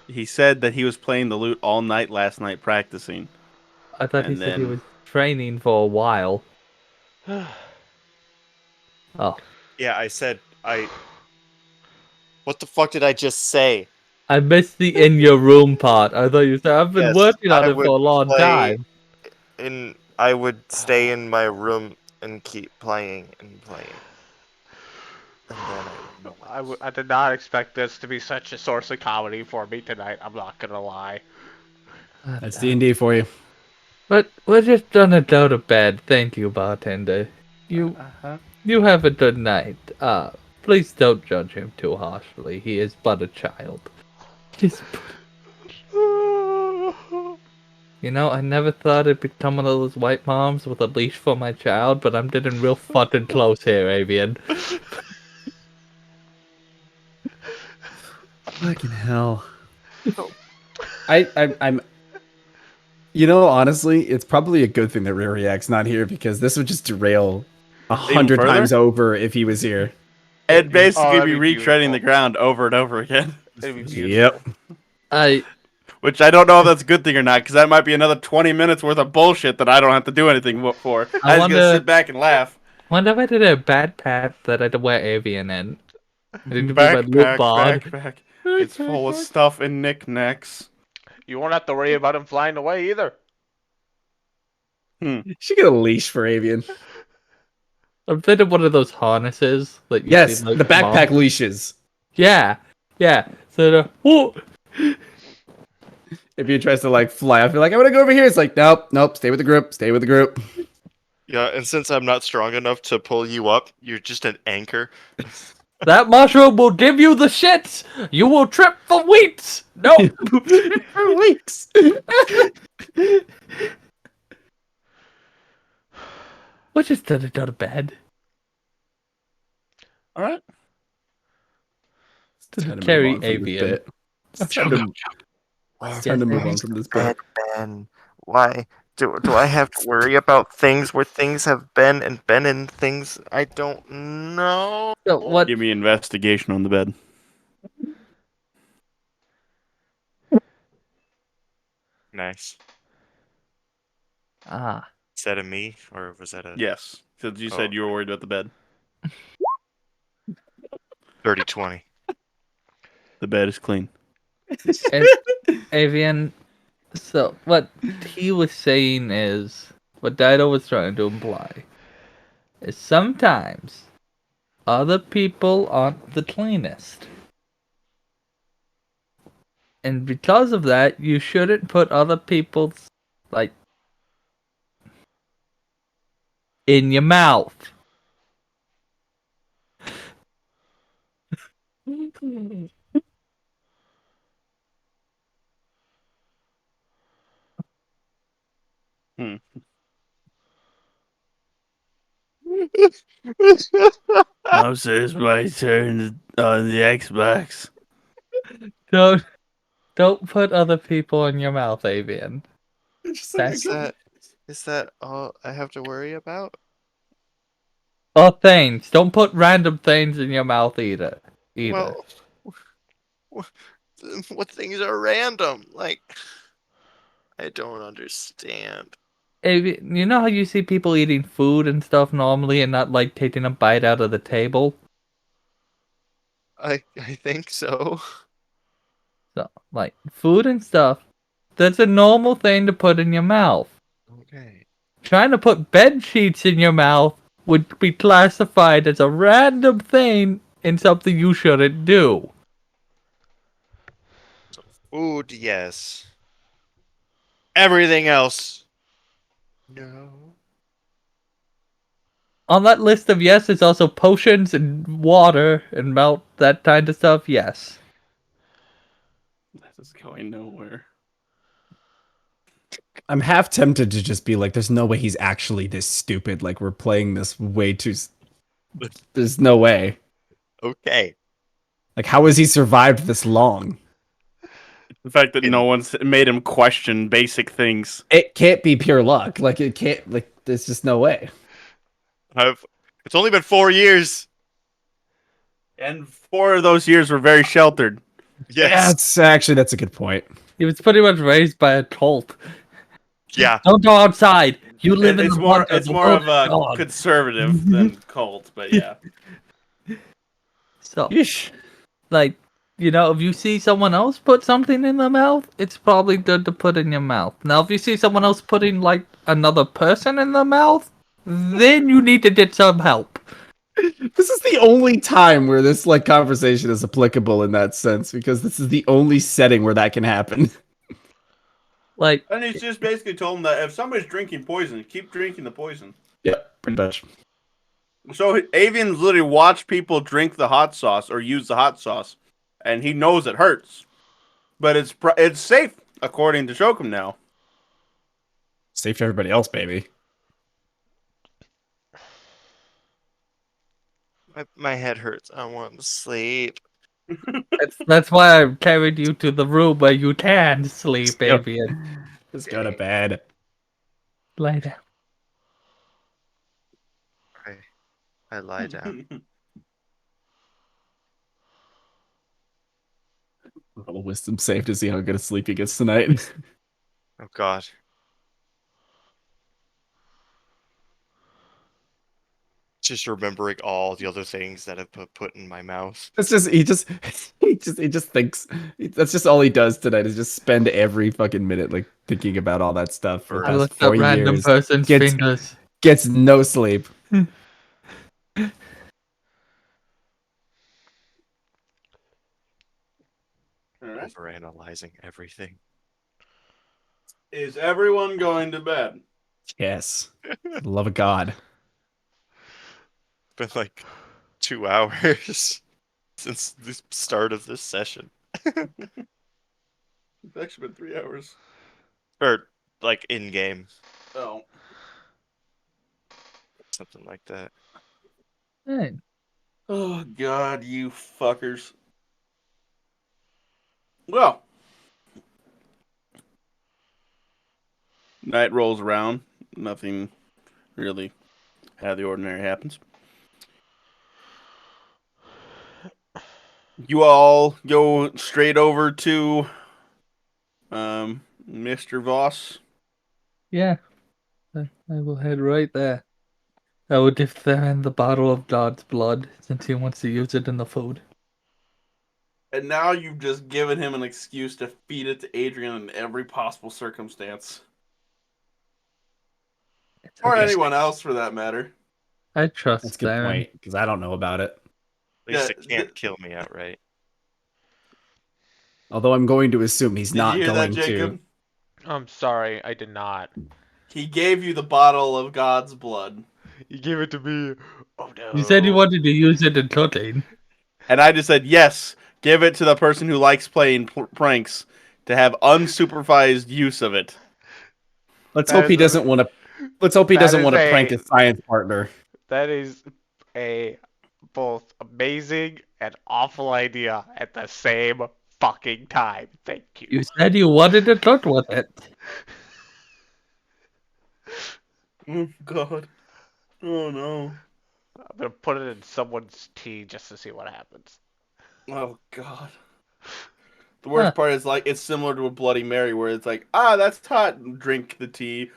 He said that he was playing the lute all night last night practicing. I thought he And said he then- was training for a while. Oh. yeah, I said I. What the fuck did I just say? I missed the in your room part. I thought you said, I've been Yes, working on I it for a would long play- time. And I would stay in my room and keep playing and playing. And then I would know. I did not expect this to be such a source of comedy for me tonight. I'm not gonna lie. That's D&D for you. But we're just gonna go to bed. Thank you, bartender. You have a good night. Please don't judge him too harshly. He is but a child. You know, I never thought I'd become one of those white moms with a leash for my child, but I'm getting real fucking close here, Avian. Fucking hell. I'm. You know, honestly, it's probably a good thing that Ririak's not here because this would just derail 100 further? times over if he was here. It'd basically that'd be be retreading the beautiful. ground over and over again. It'd be beautiful. Yep. Which I don't know if that's a good thing or not, because that might be another 20 minutes worth of bullshit that I don't have to do anything for. I I just wonder- gonna sit back and laugh. Wonder if I did a bad path that I had to wear Avian in. I need to be my loot Backpack, bard. backpack. It's full of stuff and knickknacks. You won't have to worry about him flying away either. You should get a leash for Avian. I'm thinking one of those harnesses that you Yes, see, like, the backpack moms- leashes. Yeah. So whoa. If he tries to like fly off, you're like, I'm gonna go over here. It's like, nope, stay with the group. Yeah, and since I'm not strong enough to pull you up, you're just an anchor. That mushroom will give you the shits. You will trip for weeks. No. For weeks. We're just gonna go to bed. All right. It's time to Carry move on from this Avian. bit. It's time to move on from this bit. Ben, why do I have to worry about things where things have been and been in things I don't know? So what? Give me investigation on the bed. Nice. Ah. Is that a me or was that a Yes, because you said you were worried about the bed. 30-20? The bed is clean. Avian. So what he was saying is, what Dido was trying to imply, is sometimes other people aren't the cleanest. And because of that, you shouldn't put other people's, like, in your mouth. Hmm. Now says my turn on the Xbox. Don't put other people in your mouth, Avian. Just like That's- Is that all I have to worry about? Or things. Don't put random things in your mouth either. Well, what things are random? Like, I don't understand. Avian, you know how you see people eating food and stuff normally and not like taking a bite out of the table? I think so. So, like, food and stuff, that's a normal thing to put in your mouth. Okay. Trying to put bed sheets in your mouth would be classified as a random thing and something you shouldn't do. So food, yes. Everything else, no. On that list of yes, it's also potions and water and melt, that kind of stuff, yes. This is going nowhere. I'm half tempted to just be like, there's no way he's actually this stupid. Like, we're playing this way too. There's no way. Okay. Like, how has he survived this long? The fact that no one's made him question basic things. It can't be pure luck. Like, it can't. Like, there's just no way. It's only been 4 years. And 4 of those years were very sheltered. Yes. That's a good point. He was pretty much raised by a cult. Yeah. Don't go outside. You live in It's the more bunker. it's The more world of is a gone. conservative than cult, but yeah. So, Yeesh. like, you know, if you see someone else put something in their mouth, it's probably good to put in your mouth. Now, if you see someone else putting, like, another person in their mouth, then you need to get some help. This is the only time where this like conversation is applicable in that sense, because this is the only setting where that can happen. Like, And he's just basically told him that if somebody's drinking poison, keep drinking the poison. Yep, pretty much. So Avian's literally watched people drink the hot sauce or use the hot sauce, and he knows it hurts, but it's safe according to Shokum now. Safe to everybody else, baby. My head hurts. I want to sleep. that's why I carried you to the room where you can sleep, Yep. baby, and Just go to bed. lay down. I lie down. Roll a wisdom save to see how good a sleep he gets tonight. Oh God. Just remembering all the other things that I've put in my mouth. It's just he just thinks that's just all he does tonight is just spend every fucking minute like thinking about all that stuff for the I past looked 4 up random years. person's Gets- fingers. Gets no sleep. Alright. Overanalyzing everything. Is everyone going to bed? Yes. For the love of God. Been like 2 hours since the start of this session. It's actually been 3 hours. Or like in game. Oh. Something like that. Hey, Oh God, you fuckers. Well, night rolls around. Nothing really out of the ordinary happens. You all go straight over to Mr. Voss. yeah, I will head right there. I will dip there in the bottle of God's blood since he wants to use it in the food. And now you've just given him an excuse to feed it to Adrian in every possible circumstance. It's Or okay. anyone else for that matter. I trust That's a good Darren. point, because I don't know about it. At least Yeah, it can't kill me outright. Although I'm going to assume he's Did not you hear that, going Jacob? to. I'm sorry, I did not. He gave you the bottle of God's blood. You gave it to me. Oh no. You said you wanted to use it in cooking. And I just said, yes, give it to the person who likes playing pranks to have unsupervised use of it. Let's That hope he is a- doesn't want to. Let's hope he that doesn't is want to a- prank his science partner. That is a both amazing and awful idea at the same fucking time. Thank you. You said you wanted to cook with it. Oh, God. Oh, no. I'm gonna put it in someone's tea just to see what happens. Oh, God. The worst part is, like, it's similar to a Bloody Mary, where it's like, that's hot, drink the tea.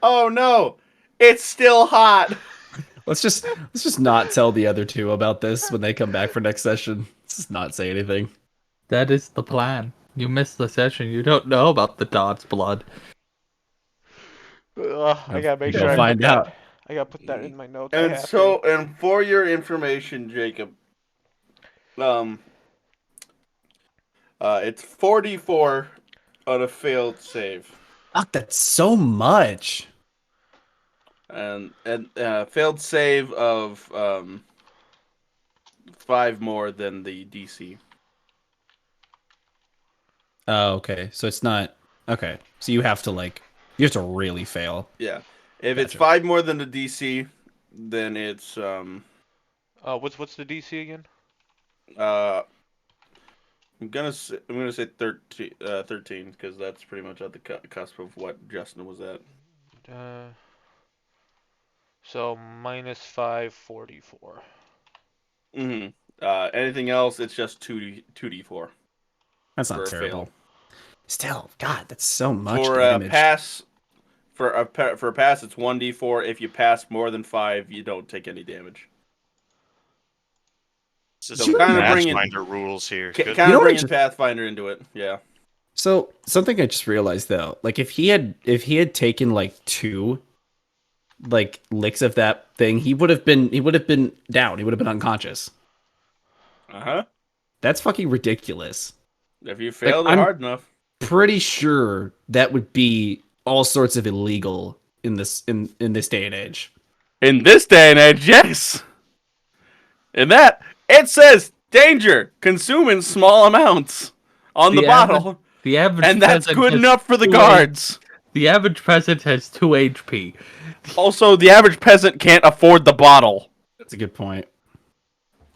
Oh, no, it's still hot. Let's just not tell the other two about this when they come back for next session. Let's just not say anything. That is the plan. You missed the session. You don't know about the God's blood. I gotta make You'll sure I find put that. out. I gotta put that in my notes. I And have so, to. and for your information, Jacob, it's 44 on a failed save. Fuck, that's so much. And failed save of 5 more than the DC. Oh, okay. So it's not okay. So you have to really fail. Yeah, if it's Gotcha. 5 more than the DC, then it's What's the DC again? I'm gonna say 13 because that's pretty much at the cusp of what Justin was at. So minus 544. Mm-hmm. Anything else, it's just 2d4 That's for not a terrible. fail. Still, God, that's so much For damage. a pass, for a pass, it's 1d4. If you pass more than 5, you don't take any damage. This So is kind of bringing Pathfinder rules here. kind Good. You of know what I bringing just- Pathfinder into it. Yeah. So something I just realized though, like if he had taken like 2 like licks of that thing, he would have been down. He would have been unconscious. Uh-huh. That's fucking ridiculous. If you failed it I'm- hard enough. Pretty sure that would be all sorts of illegal in this day and age. In this day and age, yes. In that, it says danger, consume in small amounts on the bottle. The average And that's peasant good has enough for the 2 guards. The average peasant has 2 HP. Also, the average peasant can't afford the bottle. That's a good point.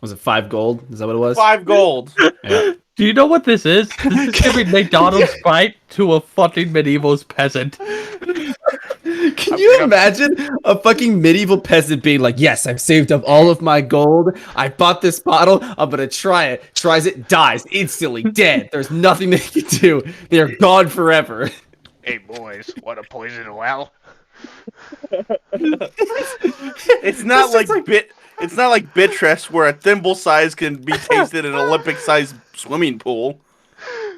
Was it 5 gold? Is that what it was? 5 gold. Yeah. Do you know what this is? This is giving McDonald's fight to a fucking medieval peasant. Can you imagine a fucking medieval peasant being like, yes, I've saved up all of my gold. I bought this bottle. I'm going to try it. Tries it, dies. Instantly dead. There's nothing they can do. They are gone forever. Hey boys, want to poison a well? It's not like It's not like Bitress where a thimble size can be tasted in an Olympic-sized swimming pool.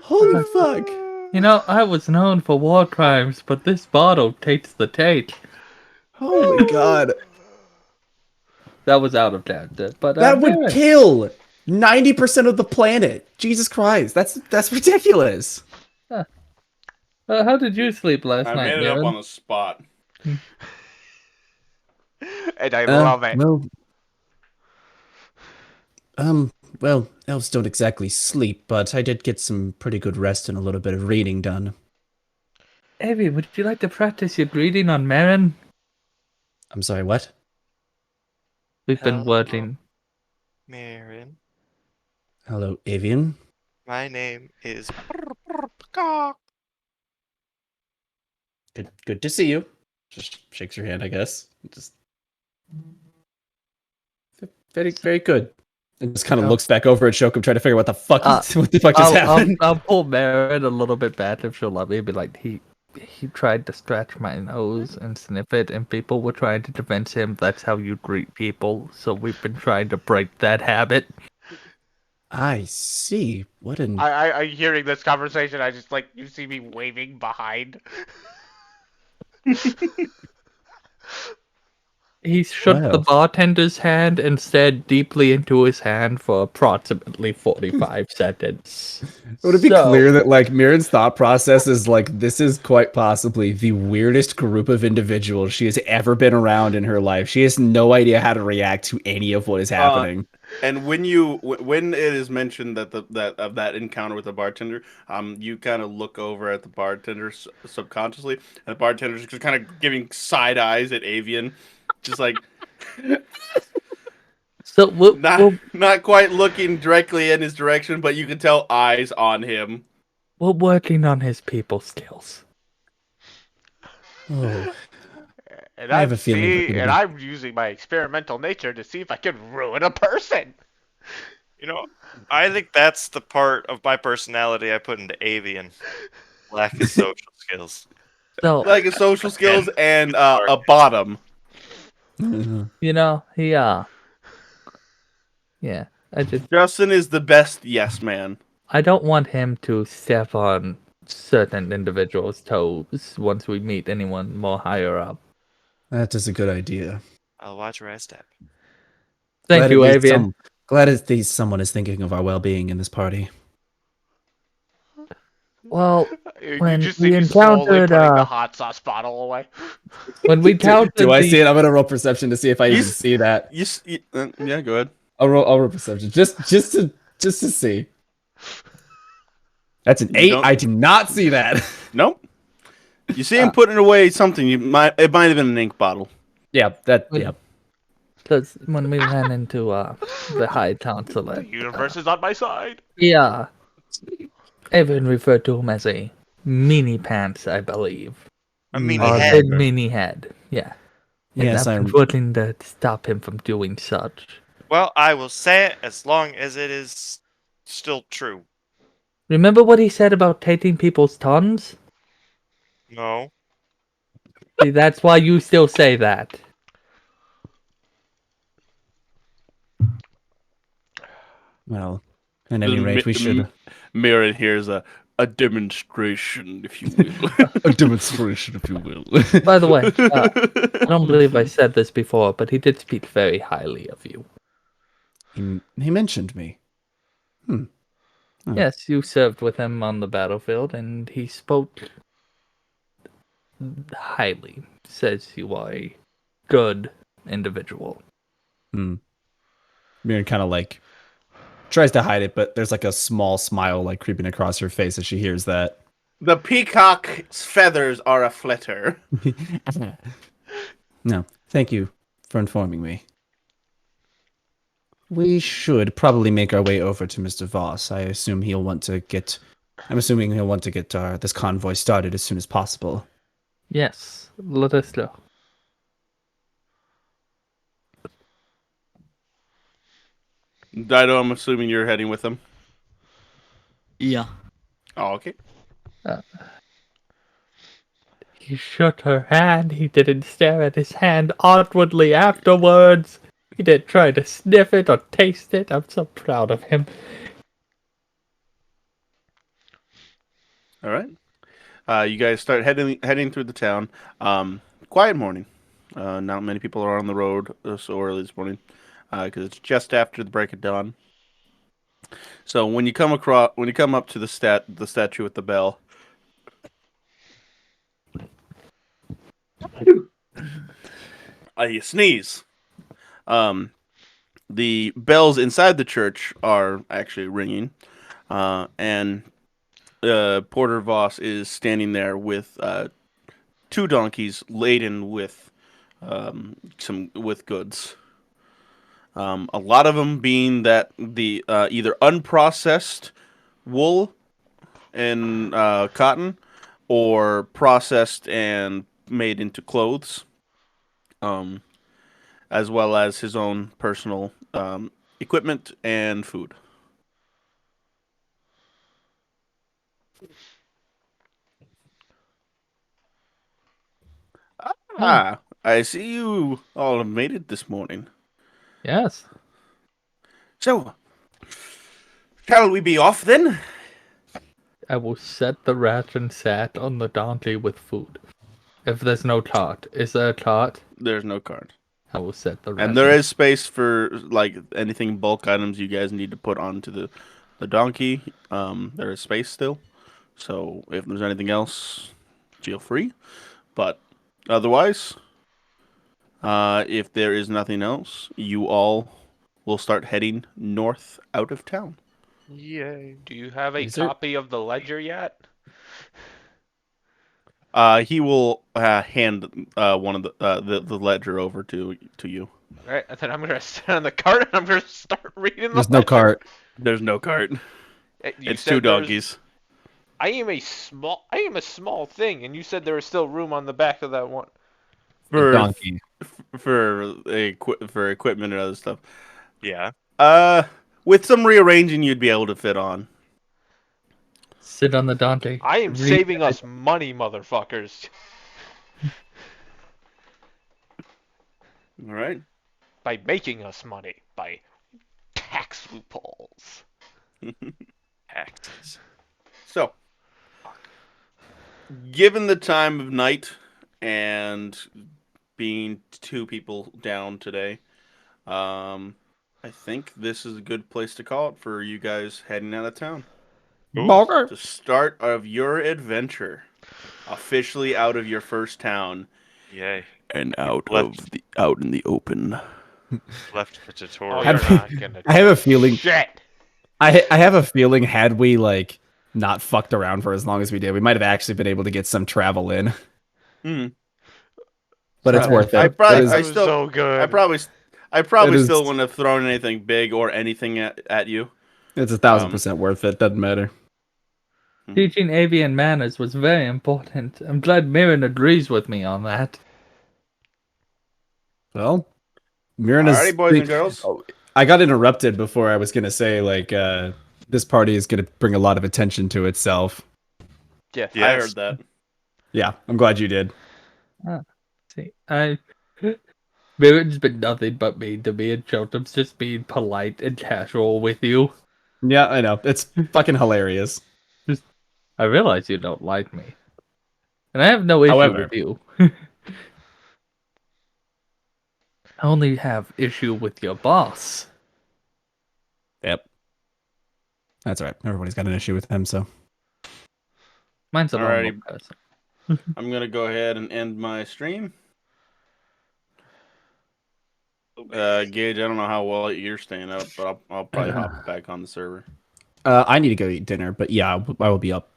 Holy fuck. You know, I was known for war crimes, but this bottle tastes the taste. Oh my god. That was out of character, but That would yeah. kill 90% of the planet. Jesus Christ. That's ridiculous. How did you sleep last I night, made it up Darren? on the spot. And I love it. Well, elves don't exactly sleep, but I did get some pretty good rest and a little bit of reading done. Evie, would you like to practice your greeting on Marin? I'm sorry, what? We've been Hello. working. Marin, Hello, Avian. my name is. Good to see you. Just shakes your hand, I guess. Just very good. And just kind of looks back over at Shokum, trying to figure out what the fuck just happened. I'll pull Marin a little bit back if she'll let me. Be like, he tried to scratch my nose and sniff it, and people were trying to convince him that's how you greet people. So we've been trying to break that habit. I see. What an I hearing this conversation, I just like you see me waving behind. He shook the Well. bartender's hand and stared deeply into his hand for approximately 45 seconds. Would it be So- clear that like Mirren's thought process is like this is quite possibly the weirdest group of individuals she has ever been around in her life. She has no idea how to react to any of what is happening. And when when it is mentioned that that encounter with the bartender, you kind of look over at the bartender subconsciously, and the bartender's just kind of giving side eyes at Avian, just like So not quite looking directly in his direction, but you can tell eyes on him. we're working on his people skills. Oh, And I have a feeling we're gonna and be- I'm using my experimental nature to see if I can ruin a person. You know, I think that's the part of my personality I put into Avian. Lack of social skills. So, Like his social skills and Sorry. a bottom. you know, yeah, Justin is the best yes man. I don't want him to step on certain individuals' toes once we meet anyone more higher up. that is a good idea. I'll watch where I step. Thank you, Avian. Glad at least someone is thinking of our well-being in this party. Well, You when just we see me slowly encountered, putting the hot sauce bottle away. when we encountered Do I the- see it? I'm gonna roll perception to see if I You even s- see that. Yeah, go ahead. I'll roll perception just to see. That's an You 8. don't- I do not see that. Nope. You see him putting away something. It might have been an ink bottle. Yeah, that. When- Yeah. Because when we ran into the High The Chancellor, universe is on my side. yeah, Evan referred to him as a mini pants, I believe. I mean, I Or a head. big mini head, yeah. And Yes, I've been I'm. working to stop him from doing such. Well, I will say it as long as it is still true. Remember what he said about taking people's tons? No. See, that's why you still say that. Well, at any rate, we should. Mirren here's a demonstration, if you will. A demonstration, if you will. By the way, I don't believe I said this before, but he did speak very highly of you. He mentioned me. Oh. Yes, you served with him on the battlefield, and he spoke highly. Says you are a good individual. Mirren kind of like tries to hide it, but there's like a small smile like creeping across her face as she hears that. The peacock's feathers are a flutter. No, thank you for informing me. We should probably make our way over to Mr. Voss. I'm assuming he'll want to get this convoy started as soon as possible. Yes, let us go. Dido, I'm assuming you're heading with them. Yeah. Oh, okay. He shook her hand. He didn't stare at his hand awkwardly afterwards. He didn't try to sniff it or taste it. I'm so proud of him. All right. You guys start heading through the town. Quiet morning. Not many people are on the road so early this morning because it's just after the break of dawn. So when you come up to the statue with the bell, you sneeze. The bells inside the church are actually ringing, and Porter Voss is standing there with 2 donkeys laden with with goods. A lot of them being that the either unprocessed wool and cotton, or processed and made into clothes, as well as his own personal equipment and food. Ah, I see you all have made it this morning. Yes. So, shall we be off then? I will set the ration sack on the donkey with food. If there's no cart. Is there a cart? There's no card. I will set the rest. And there is space for like anything bulk items you guys need to put onto the donkey. There is space still. So if there's anything else, feel free. But otherwise, if there is nothing else, you all will start heading north out of town. Yay. Do you have a Is there- copy of the ledger yet? He will hand one of the ledger over to you. Right, and then I'm gonna sit on the cart and I'm gonna start reading the There's no ledger. cart. There's no cart. You It's said two there's- donkeys. I am a small thing, and you said there was still room on the back of that one. A For donkey. for equipment and other stuff. Yeah. With some rearranging, you'd be able to fit on. Sit on the donkey. I am Read saving it. us money, motherfuckers, All right. by making us money by tax loopholes. Taxes. So, given the time of night and being two people down today, I think this is a good place to call it for you guys heading out of town. Bonker. The start of your adventure, officially out of your first town Yay. and Left. out in the open. Left the Oh, tutorial. Have you're we- not gonna. I have a do feeling- Shit. I have a feeling had we like not fucked around for as long as we did, we might have actually been able to get some travel in. Hmm. But it's worth it. I probably, It is- I was still, so good. I probably It is- still wouldn't have thrown anything big or anything at you. it's 1,000% worth it. Doesn't matter. Teaching avian manners was very important. I'm glad Mirren agrees with me on that. Well, Mirna's. Alrighty, boys and girls. Oh, I got interrupted before I was gonna say like this party is gonna bring a lot of attention to itself. Yes. Yeah. I Yes. heard that. Yeah, I'm glad you did. See, Mirren's been nothing but mean to me, and Chotem's just being polite and casual with you. Yeah, I know. It's fucking hilarious. I realize you don't like me. And I have no issue However- with you. I only have issue with your boss. Yep. That's all right. Everybody's got an issue with him, so. Mine's a normal Alrighty. person. I'm gonna go ahead and end my stream. Gage, I don't know how well you're staying up, but I'll probably hop back on the server. I need to go eat dinner, but yeah, I will be up